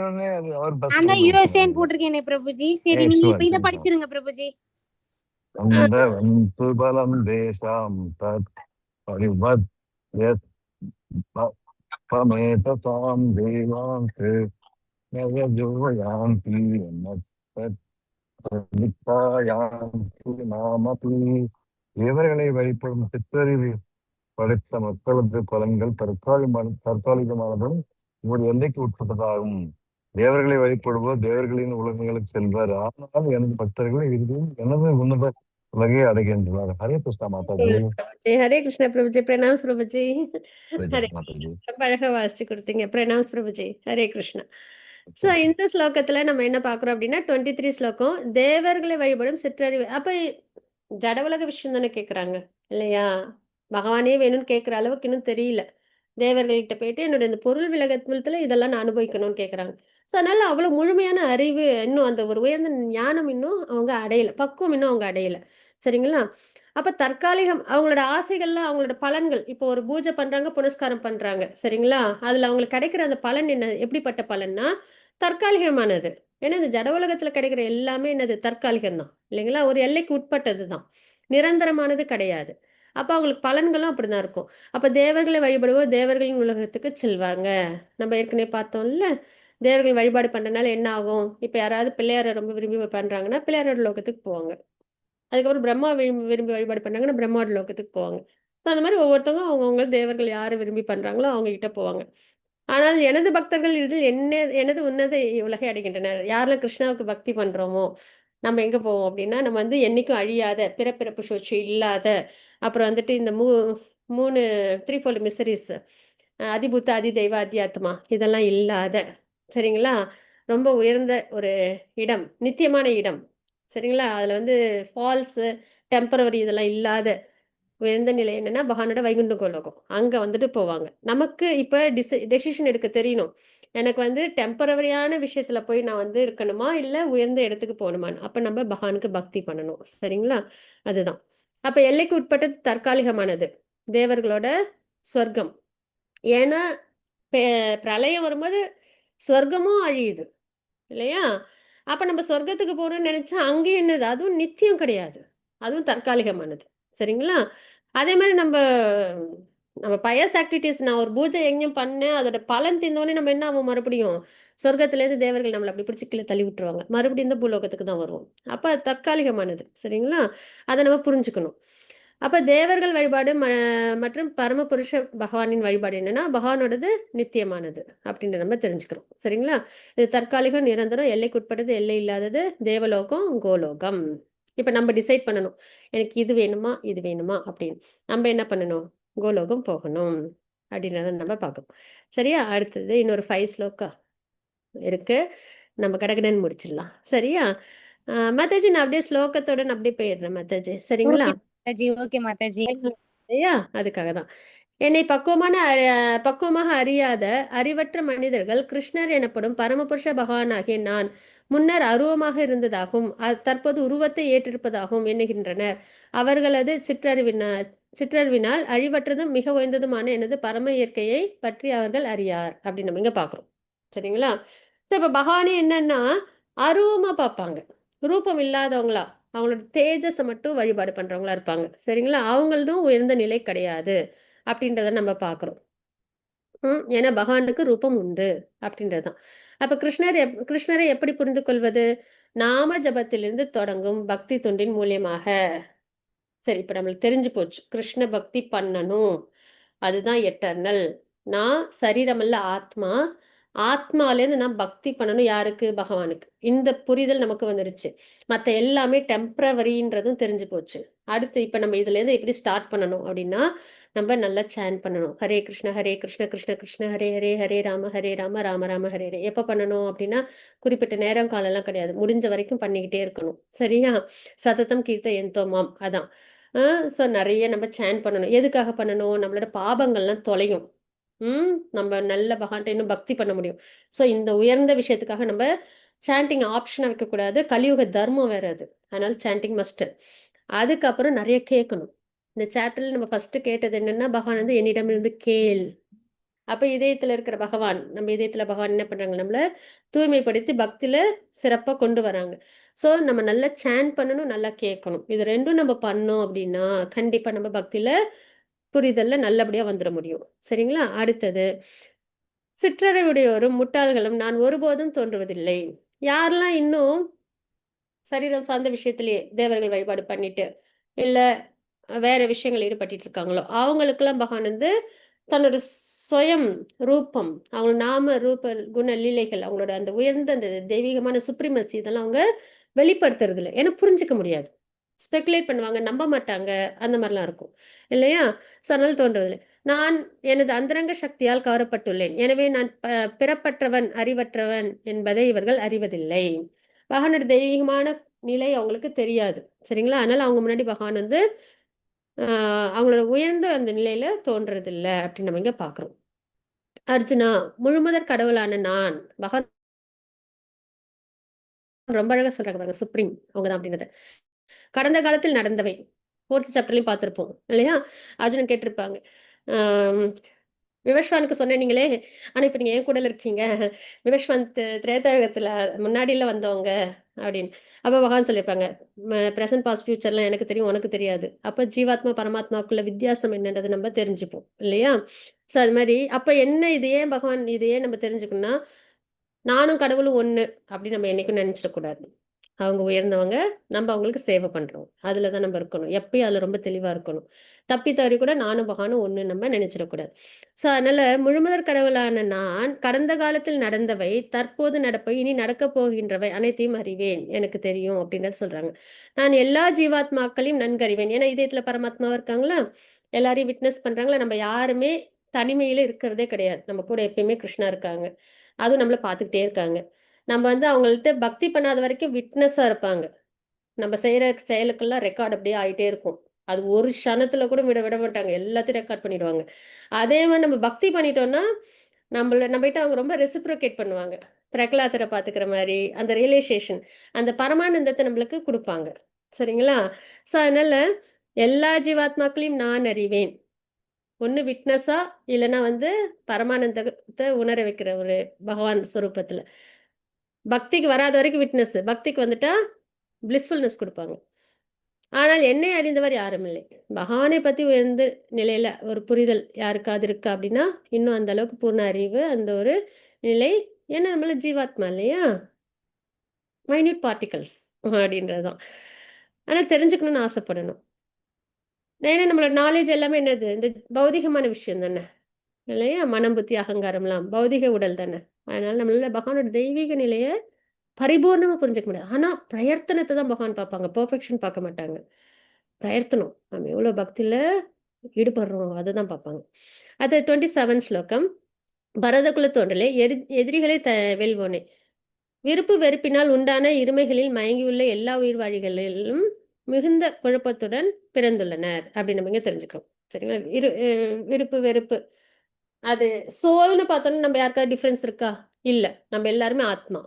S11: அவர்
S1: நான் தான் யுஎஸ்ஏன்னு போட்டிருக்கேனே பிரபுஜி. சரி நீங்க இப்ப இத படிச்சிருங்க பிரபுஜி.
S11: பலம் தேசாம் தத் பரிவத் யத் பமேதாம் தேவாம் நவஜோயாந்தி தேவர்களை வழிபடும் சிற்றறிவு படைத்த மக்களது பலன்கள் தற்காலிகமானதும் ஒரு எல்லைக்கு உட்பட்டதாகும். தேவர்களை வழிபடுவோர் தேவர்களின் உலகங்களுக்கு செல்வர். ஆனால் எனது பக்தர்கள் இறுதியில் எனது உன்னத உலகை அடைகின்றனர். ஹரே கிருஷ்ணா மாதாஜி.
S2: பிரபுஜி ஹரே கிருஷ்ண பிரபுஜி. பிரணாம் பிரபுஜி. ஹரே
S11: மாதாஜி.
S2: ரொம்ப அழகா வாசிச்சு கொடுத்தீங்க. பிரணாம் பிரபுஜி. ஹரே கிருஷ்ணா. சோ இந்த ஸ்லோகத்துல நம்ம என்ன பாக்குறோம் அப்படின்னா 23 ஸ்லோகம் தேவர்களை வழிபடும் சிற்றறிவு. அப்ப ஜட உலக விஷயம் தானே கேக்குறாங்க இல்லையா? பகவானே வேணும்னு கேட்குற அளவுக்கு இன்னும் தெரியல. தேவர்கள்கிட்ட போயிட்டு என்னோட இந்த பொருள் விலகத்துல இதெல்லாம் நான் அனுபவிக்கணும்னு கேட்குறாங்க. ஸோ அதனால அவ்வளோ முழுமையான அறிவு இன்னும் அந்த ஒரு உயர்ந்த ஞானம் இன்னும் அவங்க அடையல, பக்குவம் இன்னும் அவங்க அடையல. சரிங்களா? அப்ப தற்காலிகம் அவங்களோட ஆசைகள்லாம் அவங்களோட பலன்கள் இப்போ ஒரு பூஜை பண்றாங்க, புனஸ்காரம் பண்றாங்க. சரிங்களா? அதுல அவங்களுக்கு கிடைக்கிற அந்த பலன் என்ன எப்படிப்பட்ட பலன்னா தற்காலிகமானது. ஏன்னா இந்த ஜட உலகத்துல கிடைக்கிற எல்லாமே என்னது தற்காலிகம் தான் இல்லைங்களா? ஒரு எல்லைக்கு உட்பட்டது தான், நிரந்தரமானது கிடையாது. அப்ப அவங்களுக்கு பலன்களும் அப்படிதான் இருக்கும். அப்ப தேவர்களை வழிபடுவோர் தேவர்களின் உலகத்துக்கு செல்வாங்க. நம்ம ஏற்கனவே பார்த்தோம்ல, தேவர்கள் வழிபாடு பண்றதுனால என்ன ஆகும்? இப்ப யாராவது பிள்ளையாரை ரொம்ப விரும்பி பண்றாங்கன்னா பிள்ளையாரோட லோகத்துக்கு போவாங்க. அதுக்கப்புறம் பிரம்மா விரும்பி வழிபாடு பண்ணாங்கன்னா பிரம்மாவோட லோகத்துக்கு போவாங்க. அந்த மாதிரி ஒவ்வொருத்தவங்க அவங்கவுங்க தேவர்கள் யாரை விரும்பி பண்றாங்களோ அவங்க கிட்ட போவாங்க. ஆனால் எனது பக்தர்கள் இதில் எனது உன்னத உலகை அடைகின்றனர். யாரெல்லாம் கிருஷ்ணாவுக்கு பக்தி பண்றோமோ நம்ம எங்க போவோம் அப்படின்னா நம்ம வந்து என்னைக்கும் அழியாத பிறப்பிறப்பு சூழ்ச்சி இல்லாத, அப்புறம் வந்துட்டு இந்த 3 த்ரீஃபோல்டு மிஸ்டரிஸ், அதிபூத்த அதிதெய்வ அத்தியாத்மா இதெல்லாம் இல்லாத, சரிங்களா, ரொம்ப உயர்ந்த ஒரு இடம், நித்தியமான இடம். சரிங்களா? அதுல வந்து ஃபால்ஸ் டெம்பரவரி இதெல்லாம் இல்லாத உயர்ந்த நிலை என்னன்னா பகவானோட வைகுண்ட கோலோகம். அங்க வந்துட்டு போவாங்க. நமக்கு இப்ப டெசிஷன் எடுக்க தெரியணும். எனக்கு வந்து டெம்பரவரியான விஷயத்துல போய் நான் வந்து இருக்கணுமா இல்ல உயர்ந்த இடத்துக்கு போகணுமான்னு. அப்ப நம்ம பகவானுக்கு பக்தி பண்ணணும். சரிங்களா? அதுதான். அப்ப எல்லைக்கு உட்பட்டது தற்காலிகமானது தேவர்களோட சொர்க்கம். ஏன்னா பிரளயம் வரும்போது சொர்க்கமும் அழியுது இல்லையா? அப்ப நம்ம சொர்க்கத்துக்கு போகணும்னு நினைச்சா அங்கேயும் என்னது அதுவும் நித்தியம் கிடையாது, அதுவும் தற்காலிகமானது. சரிங்களா? அதே மாதிரி நம்ம நம்ம பயஸ் ஆக்டிவிட்டிஸ், நான் ஒரு பூஜை எங்கேயும் பண்ணேன் அதோட பலன் தீர்ந்தோடனே நம்ம என்ன ஆகும்? மறுபடியும் சொர்க்கத்திலேருந்து தேவர்கள் நம்மளை அப்படி பிடிச்சி கீழே தள்ளி விட்டுருவாங்க. மறுபடியும் இந்த பூலோகத்துக்கு தான் வருவோம். அப்ப அது தற்காலிகமானது. சரிங்களா? அதை நம்ம புரிஞ்சுக்கணும். அப்ப தேவர்கள் வழிபாடு மற்றும் பரமபுருஷ பகவானின் வழிபாடு என்னன்னா பகவானோடது நித்தியமானது அப்படின்னு நம்ம தெரிஞ்சுக்கிறோம். சரிங்களா? இது தற்காலிகம், நிரந்தரம், எல்லைக்குட்பட்டது, எல்லை இல்லாதது, தேவலோகம், கோலோகம். இப்ப நம்ம டிசைட் பண்ணணும், எனக்கு இது வேணுமா இது வேணுமா அப்படின்னு. நம்ம என்ன பண்ணணும்? கோலோகம் போகணும் அப்படின்றத நம்ம பார்க்கணும். சரியா? அடுத்தது இன்னொரு 5 ஸ்லோகா இருக்கு, நம்ம கடகடன்னு முடிச்சிடலாம். சரியா? மாதாஜி நான் அப்படியே ஸ்லோகத்தோட நான் அப்படியே போயிடுறேன் மாதாஜி. சரிங்களா?
S1: Okay Mataji, okay Mataji.
S2: இல்லையா? அதுக்காக தான் என்னை பக்குவமாக அறியாத அறிவற்ற மனிதர்கள் கிருஷ்ணர் எனப்படும் பரமபுருஷ பகவானாகிய நான் முன்னர் அருவமாக இருந்ததாகவும் தற்போது உருவத்தை ஏற்றிருப்பதாகவும் எண்ணுகின்றனர். அவர்களது சிற்றறிவினால் அழிவற்றதும் மிக உயர்ந்ததுமான எனது பரம இயற்கையை பற்றி அவர்கள் அறியார் அப்படின்னு நம்ம இங்க பாக்குறோம். சரிங்களா? இப்ப பகவானே என்னன்னா அருவமா பார்ப்பாங்க, ரூபம் இல்லாதவங்களா, அவங்களோட தேஜஸை மட்டும் வழிபாடு பண்றவங்களா இருப்பாங்க. சரிங்களா? அவங்களதும் உயர்ந்த நிலை கிடையாது அப்படின்றத நம்ம பார்க்குறோம். ஏன்னா பகவானுக்கு ரூபம் உண்டு அப்படின்றதுதான். அப்ப கிருஷ்ணரை எப்படி புரிந்து கொள்வது? நாம ஜபத்திலிருந்து தொடங்கும் பக்தி தொண்டின் மூலியமாக. சரி, இப்ப நம்மளுக்கு தெரிஞ்சு போச்சு கிருஷ்ண பக்தி பண்ணணும், அதுதான் எட்டர்னல். நான் சரீரமல்ல ஆத்மா, ஆத்மாலேருந்து நான் பக்தி பண்ணணும். யாருக்கு? பகவானுக்கு. இந்த புரிதல் நமக்கு வந்துருச்சு. மற்ற எல்லாமே டெம்பரவரின்றதும் தெரிஞ்சு போச்சு. அடுத்து இப்ப நம்ம இதுல இருந்து எப்படி ஸ்டார்ட் பண்ணணும் அப்படின்னா நம்ம நல்லா சேன் பண்ணணும். ஹரே கிருஷ்ண கிருஷ்ண கிருஷ்ண ஹரே ஹரே, ஹரே ராம ராம ராம ஹரே ஹரே. எப்ப பண்ணணும் அப்படின்னா குறிப்பிட்ட நேரம் காலம்லாம் கிடையாது, முடிஞ்ச வரைக்கும் பண்ணிக்கிட்டே இருக்கணும். சரியா? சததம் கீர்த்த எந்தோமாம். அதான். ஸோ நிறைய நம்ம சேன் பண்ணணும். எதுக்காக பண்ணணும்? நம்மளோட பாபங்கள்லாம் தொலையும். நம்ம நல்ல பகவான்கிட்ட இன்னும் பக்தி பண்ண முடியும். ஸோ இந்த உயர்ந்த விஷயத்துக்காக நம்ம சாண்டிங் ஆப்ஷனை வைக்கக்கூடாது. கலியுக தர்மம் வேற அது. அதனால சாண்டிங் மஸ்ட். அதுக்கப்புறம் நிறைய கேட்கணும். இந்த சாப்டர்ல நம்ம ஃபர்ஸ்ட் கேட்டது என்னன்னா பகவான் வந்து என்னிடமிருந்து கேள். அப்ப இதயத்துல இருக்கிற பகவான், நம்ம இதயத்துல பகவான் என்ன பண்றாங்க? நம்மள தூய்மைப்படுத்தி பக்தியில சிறப்பா கொண்டு வராங்க. ஸோ நம்ம நல்லா சாண்ட் பண்ணணும், நல்லா கேட்கணும். இது ரெண்டும் நம்ம பண்ணோம் அப்படின்னா கண்டிப்பா நம்ம பக்தியில புரிதல்ல நல்லபடியா வந்துட முடியும். சரிங்களா? அடுத்தது சிற்றறிவுடையோரும் முட்டாள்களும் நான் ஒருபோதும் தோன்றுவதில்லை. யாரெல்லாம் இன்னும் சரீரம் சார்ந்த விஷயத்திலேயே தேவர்கள் வழிபாடு பண்ணிட்டு இல்ல வேற விஷயங்கள் ஈடுபட்டு இருக்காங்களோ அவங்களுக்கெல்லாம் பகவான் வந்து தன்னோட சுயம் ரூபம், அவங்க நாம ரூப குண லீலைகள், அவங்களோட அந்த உயர்ந்த அந்த தெய்வீகமான சுப்ரிமசி இதெல்லாம் அவங்க வெளிப்படுத்துறது இல்லை. ஏன்னா புரிஞ்சுக்க முடியாது, ஸ்பெகுலேட் பண்ணுவாங்க, நம்ப மாட்டாங்க, அந்த மாதிரிலாம் இருக்கும் இல்லையா? ஸோ அதனால தோன்றது இல்லை. நான் எனது அந்தரங்க சக்தியால் கவரப்பட்டுள்ளேன், எனவே நான் பிறப்பற்றவன் அறிவற்றவன் என்பதை இவர்கள் அறிவதில்லை. பகவானோட தெய்வீகமான நிலை அவங்களுக்கு தெரியாது, சரிங்களா? அதனால அவங்க முன்னாடி பகவான் வந்து அவங்களோட உயர்ந்த அந்த நிலையில தோன்றது இல்லை அப்படின்னு நம்ம இங்க பாக்குறோம். அர்ஜுனா, முழுமுதற் கடவுளான நான் பகவான் ரொம்ப அழகா சொல்றாங்க பாருங்க, சுப்ரீம் அவங்கதான் அப்படின்றத. கடந்த காலத்தில் நடந்தவை 4th சாப்டர்லயும் பார்த்திருப்போம் இல்லையா? அர்ஜுனன் கேட்டிருப்பாங்க, விவஸ்வானுக்கு சொன்னீங்களே, ஆனா இப்ப நீங்க ஏன் கூட இருக்கீங்க, விவஸ்வந்த் திரேதாயுகத்துல முன்னாடியில வந்தவங்க அப்படின்னு. அப்ப பகவான் சொல்லியிருப்பாங்க, பிரசன்ட் பாஸ்ட் ஃபியூச்சர்லாம் எனக்கு தெரியும், உனக்கு தெரியாது. அப்ப ஜீவாத்மா பரமாத்மாக்குள்ள வித்தியாசம் என்னன்றது நம்ம தெரிஞ்சுப்போம் இல்லையா? ஸோ அது மாதிரி அப்ப என்ன, இது ஏன் பகவான் இது ஏன் நம்ம தெரிஞ்சுக்கணும்னா, நானும் கடவுளும் ஒண்ணு அப்படி நம்ம என்னைக்கும் நினைச்சிடக்கூடாது. அவங்க உயர்ந்தவங்க, நம்ம அவங்களுக்கு சேவை பண்றோம், அதுலதான் நம்ம இருக்கணும். எப்பயும் அதுல ரொம்ப தெளிவா இருக்கணும். தப்பி தவறி கூட நானும் பகவானும் ஒண்ணு நம்ம நினைச்சிடக்கூடாது. ஸோ அதனால முழுமுதற் கடவுளான நான் கடந்த காலத்தில் நடந்தவை, தற்போது நடப்பவை, இனி நடக்கப் போகின்றவை அனைத்தையும் அறிவேன், எனக்கு தெரியும் அப்படின்றது சொல்றாங்க. நான் எல்லா ஜீவாத்மாக்களையும் நன்கறிவேன். ஏன்னா இதயத்துல பரமாத்மாவா இருக்காங்களா, எல்லாரையும் விட்னஸ் பண்றாங்களா. நம்ம யாருமே தனிமையில இருக்கிறதே கிடையாது, நம்ம கூட எப்பயுமே கிருஷ்ணா இருக்காங்க, அதுவும் நம்மள பார்த்துக்கிட்டே இருக்காங்க. நம்ம வந்து அவங்கள்ட்ட பக்தி பண்ணாத வரைக்கும் விட்னஸா இருப்பாங்க. நம்ம செய்யற செயலுக்கெல்லாம் ரெக்கார்ட் அப்படியே ஆயிட்டே இருக்கும். அது ஒரு க்ஷணத்துல கூட விட மாட்டாங்க, எல்லாத்தையும் ரெக்கார்ட் பண்ணிடுவாங்க. அதே மாதிரி நம்ம பக்தி பண்ணிட்டோம்னா நம்மகிட்ட அவங்க ரொம்ப ரெசிப்ரோகேட் பண்ணுவாங்க. பிரகலாதரை பாத்துக்கிற மாதிரி அந்த ரியலைசேஷன், அந்த பரமானந்தத்தை நம்மளுக்கு கொடுப்பாங்க, சரிங்களா? ஸோ அதனால எல்லா ஜீவாத்மாக்களையும் நான் அறிவேன். ஒண்ணு விட்னஸா, இல்லைன்னா வந்து பரமானந்தத்தை உணர வைக்கிற ஒரு பகவான் ஸ்வரூபத்துல. பக்திக்கு வராத வரைக்கும் விட்னஸ், பக்திக்கு வந்துட்டா பிளிஸ்ஃபுல்னஸ் கொடுப்பாங்க. ஆனால் என்னை அறிந்தவர் யாரும் இல்லை. பகவானை பத்தி உயர்ந்த நிலையில ஒரு புரிதல் யாருக்காவது இருக்கா அப்படின்னா, இன்னும் அந்த அளவுக்கு பூர்ண அறிவு, அந்த ஒரு நிலை. ஏன்னா நம்மள ஜீவாத்மா இல்லையா, மைன்யூட் பார்ட்டிகல்ஸ் அப்படின்றதுதான். ஆனா தெரிஞ்சுக்கணும்னு ஆசைப்படணும். ஏன்னா நம்மளோட நாலேஜ் எல்லாமே என்னது, இந்த பௌதிகமான விஷயம் தானே இல்லையா? மனம், புத்தி, அகங்காரம்லாம் பௌதிக உடல் தானே. அதனால நம்மளால பகவானோட தெய்வீக நிலையை பரிபூர்ணமா புரிஞ்சுக்க முடியாது. ஆனா பிரயத்தனத்தை தான் பகவான் பார்ப்பாங்க, பெர்ஃபெக்ஷன் பார்க்க மாட்டாங்க. பிரயத்தனம், நம்ம எவ்வளவு பக்தியில ஈடுபடுறோம் அதுதான் பார்ப்பாங்க. அது 27 ஸ்லோகம். பரதகுல தோன்றலே, எதிரிகளை வெல்வோனே, விருப்பு வெறுப்பினால் உண்டான இருமைகளில் மயங்கியுள்ள எல்லா உயிர்வாழிகளிலும் மிகுந்த குழப்பத்துடன் பிறந்துள்ளனர் அப்படின்னு நம்ம இங்க தெரிஞ்சுக்கிறோம், சரிங்களா? விருப்பு வெறுப்பு, அது சோல்னு பார்த்தோம்னா நம்ம யாருக்காவது டிஃபரன்ஸ் இருக்கா? இல்ல, நம்ம எல்லாருமே ஆத்மா,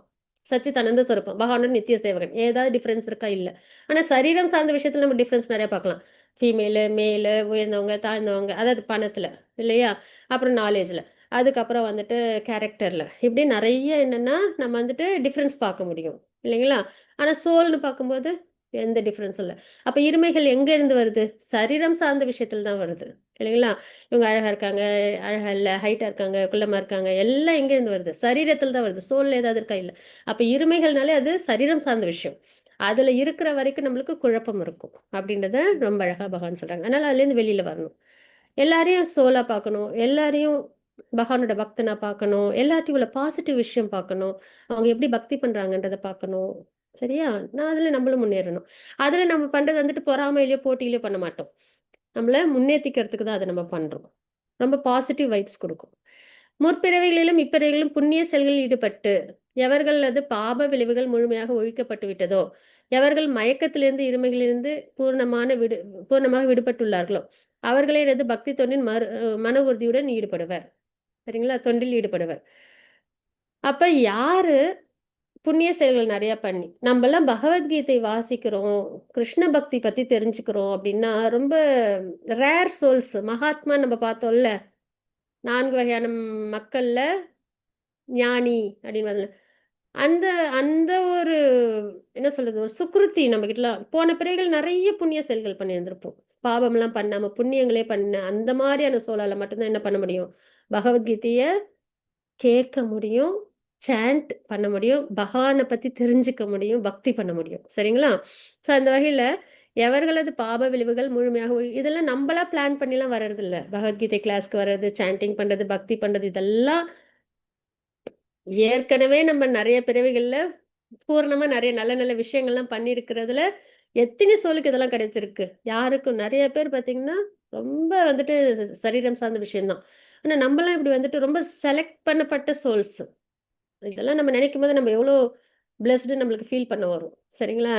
S2: சச்சிதானந்த சொரூபம், பகவானோட நித்திய சேவகன். ஏதாவது டிஃபரன்ஸ் இருக்கா? இல்ல. ஆனா சரீரம் சார்ந்த விஷயத்துல நம்ம டிஃபரன்ஸ் நிறைய பார்க்கலாம். ஃபீமேலு, மேலு, உயர்ந்தவங்க, தாழ்ந்தவங்க, அதாவது பணத்துல இல்லையா, அப்புறம் நாலேஜ்ல, அதுக்கப்புறம் வந்துட்டு கேரக்டர்ல, இப்படி நிறைய என்னன்னா நம்ம வந்துட்டு டிஃபரன்ஸ் பார்க்க முடியும் இல்லைங்களா? ஆனா சோல்னு பார்க்கும்போது எந்த டிஃபரன்ஸும் இல்லை. அப்ப இருமைகள் எங்க இருந்து வருது? சரீரம் சார்ந்த விஷயத்துல தான் வருது இல்லைங்களா? இவங்க அழகா இருக்காங்க, அழகா இல்ல, ஹைட்டா இருக்காங்க, குள்ளமா இருக்காங்க, எல்லாம் எங்க இருந்து வருது? சரீரத்துல தான் வருது. சோல்ல ஏதாவது இருக்கா? இல்ல. அப்ப இருமைகள்னாலே அது சரீரம் சார்ந்த விஷயம். அதுல இருக்கிற வரைக்கும் நம்மளுக்கு குழப்பம் இருக்கும் அப்படின்றத ரொம்ப அழகா பகவான் சொல்றாங்க. அதனால அதுல இருந்து வெளியில வரணும். எல்லாரையும் சோலா பார்க்கணும், எல்லாரையும் பகவானோட பக்தனா பார்க்கணும், எல்லாத்தையும் உள்ள பாசிட்டிவ் விஷயம் பார்க்கணும், அவங்க எப்படி பக்தி பண்றாங்கன்றத பார்க்கணும், சரியா? நான் அதுல நம்மளும் முன்னேறணும். அதுல நம்ம பண்றது வந்துட்டு பொறாமையிலயோ போட்டியிலயோ பண்ண மாட்டோம். நம்மள முன்னேற்றிக்கிறதுக்கு தான் அதை நம்ம பண்றோம். ரொம்ப பாசிட்டிவ் வைப்ஸ் கொடுக்கும். முற்பிறவைகளிலும் இப்பிறவைகளிலும் புண்ணிய செயல்களில் ஈடுபட்டு எவர்களது பாப விளைவுகள் முழுமையாக ஒழிக்கப்பட்டு விட்டதோ, எவர்கள் மயக்கத்திலிருந்து இருமைகளிலிருந்து பூர்ணமாக விடுபட்டுள்ளார்களோ, அவர்களே எனது பக்தி தொண்டின் மன உறுதியுடன் ஈடுபடுவர், சரிங்களா? தொண்டில் ஈடுபடுவர். அப்ப யாரு புண்ணிய செயல்கள் நிறைய பண்ணி நம்மலாம் பகவத்கீதை வாசிக்கிறோம், கிருஷ்ண பக்தி பத்தி தெரிஞ்சுக்கிறோம் அப்படின்னா ரொம்ப ரேர் சோல்ஸ். மகாத்மா நம்ம பார்த்தோம்ல, 4 வகையான மக்கள்ல ஞானி அப்படின்னு அந்த அந்த ஒரு என்ன சொல்றது, ஒரு சுக்ருத்தி நம்ம கிட்டலாம் போன பிறகுகள் நிறைய புண்ணிய செயல்கள் பண்ணியிருந்திருப்போம். பாவம்லாம் பண்ணாம புண்ணியங்களே பண்ண அந்த மாதிரியான சோழால மட்டும்தான் என்ன பண்ண முடியும், பகவத்கீதைய கேட்க முடியும், சாண்ட் பண்ண முடியும், பகவானை பத்தி தெரிஞ்சுக்க முடியும், பக்தி பண்ண முடியும். சரிங்களா? ஸோ அந்த வகையில எவர்களது பாப விளைவுகள் முழுமையாக இதெல்லாம் நம்மளா பிளான் பண்ணிலாம் வர்றது இல்ல. பகவத்கீதை கிளாஸ்க்கு வர்றது, சாண்டிங் பண்றது, பக்தி பண்றது, இதெல்லாம் ஏற்கனவே நம்ம நிறைய பிறவிகள்ல பூர்ணமா நிறைய நல்ல நல்ல விஷயங்கள்லாம் பண்ணியிருக்கிறதுல எத்தனை சோலுக்கு இதெல்லாம் கிடைச்சிருக்கு. யாருக்கும் நிறைய பேர் பார்த்தீங்கன்னா ரொம்ப வந்துட்டு சரீரம் சார்ந்த விஷயம்தான். ஆனா நம்மலாம் இப்படி வந்துட்டு ரொம்ப செலக்ட் பண்ணப்பட்ட சோல்ஸ். இதெல்லாம் நம்ம நினைக்கும் போது நம்ம எவ்வளோ பிளஸ்டு நம்மளுக்கு ஃபீல் பண்ண வரும். சரிங்களா?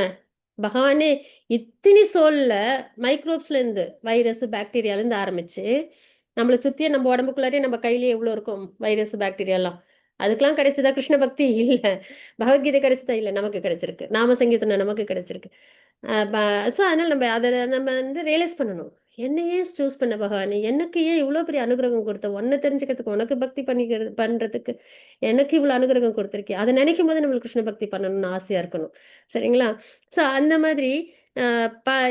S2: பகவானே இத்தனை சோல்ல மைக்ரோப்ஸ்ல இருந்து வைரஸ் பாக்டீரியால இருந்து ஆரம்பிச்சு நம்மளை சுத்தியே நம்ம உடம்புக்குள்ளாரே நம்ம கையிலேயே எவ்வளோ இருக்கும் வைரஸ் பாக்டீரியாலாம். அதுக்கெல்லாம் கிடைச்சதா கிருஷ்ண பக்தி? இல்ல. பகவத்கீதை கிடைச்சதா? இல்ல. நமக்கு கிடைச்சிருக்கு. நாம சங்கீதம் நமக்கு கிடைச்சிருக்கு. ஸோ அதனால நம்ம அதை நம்ம வந்து ரியலைஸ் பண்ணணும். என்ன ஏன் சூஸ் பண்ண பகவானே? எனக்கு ஏன் இவ்வளோ பெரிய அனுகிரகம் கொடுத்த? உன்னை தெரிஞ்சுக்கிறதுக்கு, உனக்கு பக்தி பண்றதுக்கு எனக்கு இவ்வளோ அனுகிரகம் கொடுத்துருக்கே. அதை நினைக்கும் போது நம்மளுக்கு கிருஷ்ண பக்தி பண்ணணும்னு ஆசையா இருக்கணும். சரிங்களா? ஸோ அந்த மாதிரி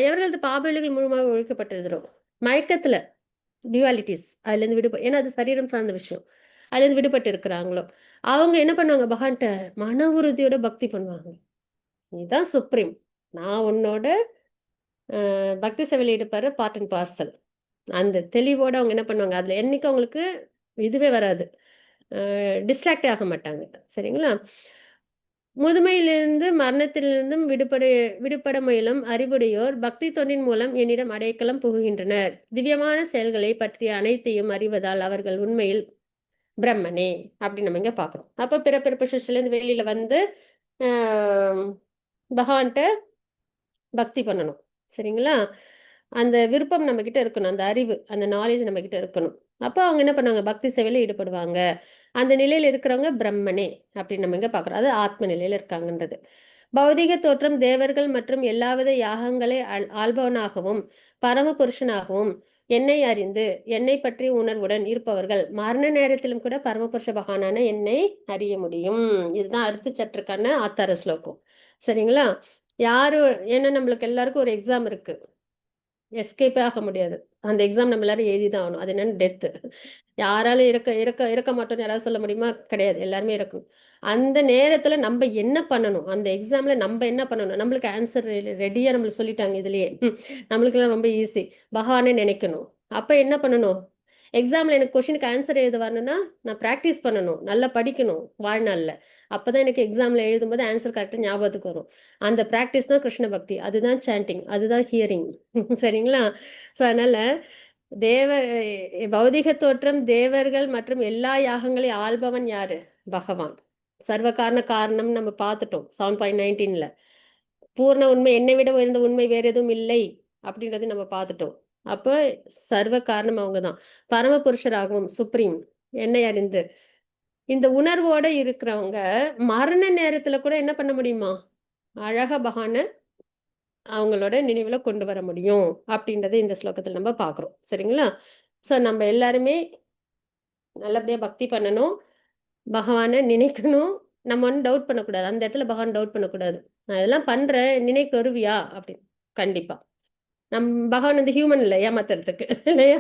S2: எவர்களது பாபவிலைகள் முழுமையாக ஒழிக்கப்பட்டிருக்கிறோம். மயக்கத்துல டியூவாலிட்டிஸ் அதுலேருந்து ஏன்னா அது சரீரம் சார்ந்த விஷயம். அதுலேருந்து விடுபட்டு இருக்கிறாங்களோ அவங்க என்ன பண்ணுவாங்க? பகவான்கிட்ட மன உறுதியோட பக்தி பண்ணுவாங்க. இதுதான் சுப்ரீம். நான் உன்னோட பக்தி சேவையில் ஈடுபடுற பார்ட் அண்ட் பார்சல். அந்த தெளிவோட அவங்க என்ன பண்ணுவாங்க? அதுல என்னைக்கு அவங்களுக்கு இதுவே வராது, டிஸ்ட்ராக்ட் ஆக மாட்டாங்க. சரிங்களா? முதுமையிலிருந்து மரணத்திலிருந்தும் விடுபட முயலும் அறிவுடையோர் பக்தி தொண்டின் மூலம் என்னிடம் அடைக்கலம் புகுகின்றனர். திவ்யமான செயல்களை பற்றிய அனைத்தையும் அறிவதால் அவர்கள் உண்மையில் பிரம்மனே அப்படின்னு நம்ம இங்க பாக்குறோம். அப்ப பிறப்பிறப்பு சிருஷ்டிலேருந்து வெளியில வந்து பகவான்கிட்ட பக்தி பண்ணணும். சரிங்களா? அந்த விருப்பம் நம்ம கிட்ட இருக்கணும், அந்த அறிவு, அந்த நாலேஜ் நம்ம கிட்ட இருக்கணும். அப்போ அவங்க என்ன பண்ணுவாங்க? பக்தி சேவையில ஈடுபடுவாங்க. அந்த நிலையில இருக்கிறவங்க பிரம்மனே அப்படின்னு நம்ம இங்க பாக்குறோம். அது ஆத்ம நிலையில இருக்காங்கன்றது. பௌதிக தோற்றம் தேவர்கள் மற்றும் எல்லாவித யாகங்களை ஆள்பவனாகவும் பரம புருஷனாகவும் என்னை அறிந்து என்னை பற்றி உணர்வுடன் இருப்பவர்கள் மரண நேரத்திலும் கூட பரமபுருஷ பகவானான என்னை அறிய முடியும். இதுதான் அடுத்த சற்றுக்கான ஆத்தார ஸ்லோகம். சரிங்களா? யாரு ஏன்னா நம்மளுக்கு எல்லாருக்கும் ஒரு எக்ஸாம் இருக்கு, எஸ்கேப்பே ஆக முடியாது. அந்த எக்ஸாம் நம்ம எல்லாரும் எழுதிதான் ஆகணும். அது என்னன்னு டெத்து. யாராலும் இருக்க மாட்டோம்னு யாராவது சொல்ல முடியுமா? கிடையாது. எல்லாருமே இருக்கும். அந்த நேரத்துல நம்ம என்ன பண்ணணும்? அந்த எக்ஸாம்ல நம்ம என்ன பண்ணணும்? நம்மளுக்கு ஆன்சர் ரெடியா நம்மளுக்கு சொல்லிட்டாங்க இதுலயே. நம்மளுக்குலாம் ரொம்ப ஈஸி. பகவானே நினைக்கணும். அப்ப என்ன பண்ணணும்? எக்ஸாம்ல எனக்கு கொஸ்டினுக்கு ஆன்சர் எழுத வரணும்னா நான் ப்ராக்டிஸ் பண்ணணும், நல்லா படிக்கணும் வாழ்நாளில். அப்போதான் எனக்கு எக்ஸாம்ல எழுதும்போது ஆன்சர் கரெக்டாக ஞாபகத்துக்கு வரும். அந்த ப்ராக்டிஸ் தான் கிருஷ்ண பக்தி, அதுதான் சாண்டிங், அதுதான் ஹியரிங். சரிங்களா? ஸோ அதனால பௌதிக தோற்றம் தேவர்கள் மற்றும் எல்லா யாகங்களையும் ஆள்பவன் யாரு? பகவான். சர்வ காரணம் நம்ம பார்த்துட்டோம் 7.19ல. பூர்ண உண்மை, என்னை விட உயர்ந்த உண்மை வேற எதுவும் இல்லை அப்படின்றது நம்ம பார்த்துட்டோம். அப்போ சர்வ காரணம் அவங்கதான். பரமபுருஷராகவும் சுப்ரீம் என்னை அறிந்து இந்த உணர்வோட இருக்கிறவங்க மரண நேரத்துல கூட என்ன பண்ண முடியுமா? அழகா பகவான அவங்களோட நினைவுல கொண்டு வர முடியும் அப்படின்றத இந்த ஸ்லோகத்தில் நம்ம பார்க்குறோம். சரிங்களா? ஸோ நம்ம எல்லாருமே நல்லபடியா பக்தி பண்ணணும், பகவானை நினைக்கணும். நம்ம ஒன்றும் டவுட் பண்ணக்கூடாது. அந்த இடத்துல பகவான் டவுட் பண்ணக்கூடாது. நான் இதெல்லாம் பண்றேன், நினைக்க வருவியா அப்படின்னு. கண்டிப்பா பகவான் வந்து ஹியூமன் இல்லை ஏமாத்துறதுக்கு, இல்லையா?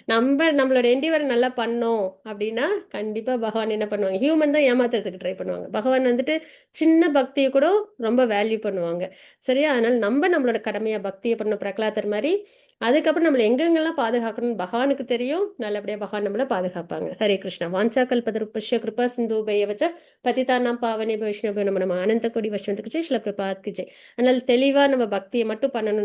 S2: நம்மளோட எண்டிவர் நல்லா பண்ணோம் அப்படின்னா கண்டிப்பா பகவான் என்ன பண்ணுவாங்க? ஹியூமன் தான் ஏமாத்துறதுக்கு ட்ரை பண்ணுவாங்க. பகவான் வந்துட்டு சின்ன பக்தியை கூட ரொம்ப வேல்யூ பண்ணுவாங்க. சரியா? அதனால நம்மளோட கடமையா பக்தியை பண்ண பிரகலாதர் மாதிரி. அதுக்கப்புறம் நம்மளை எங்கெங்கெல்லாம் பாதுகாக்கணும்னு பகவானுக்கு தெரியும். நல்லபடியா பகவான் நம்மளை பாதுகாப்பாங்க. ஹரே கிருஷ்ணா. வாஞ்சா கல்பதருப்பஷ்ய கிருபா சிந்து பையவச்ச பதிதானாம் பாவனே வைஷ்ணவ நம்ம அனந்த கோடி வருஷத்துக்கு ஜெய். ஸ்ரீல பிரபாத்க்கு ஜெய். அதனால தெளிவா நம்ம பக்தியை மட்டும் பண்ணணும்.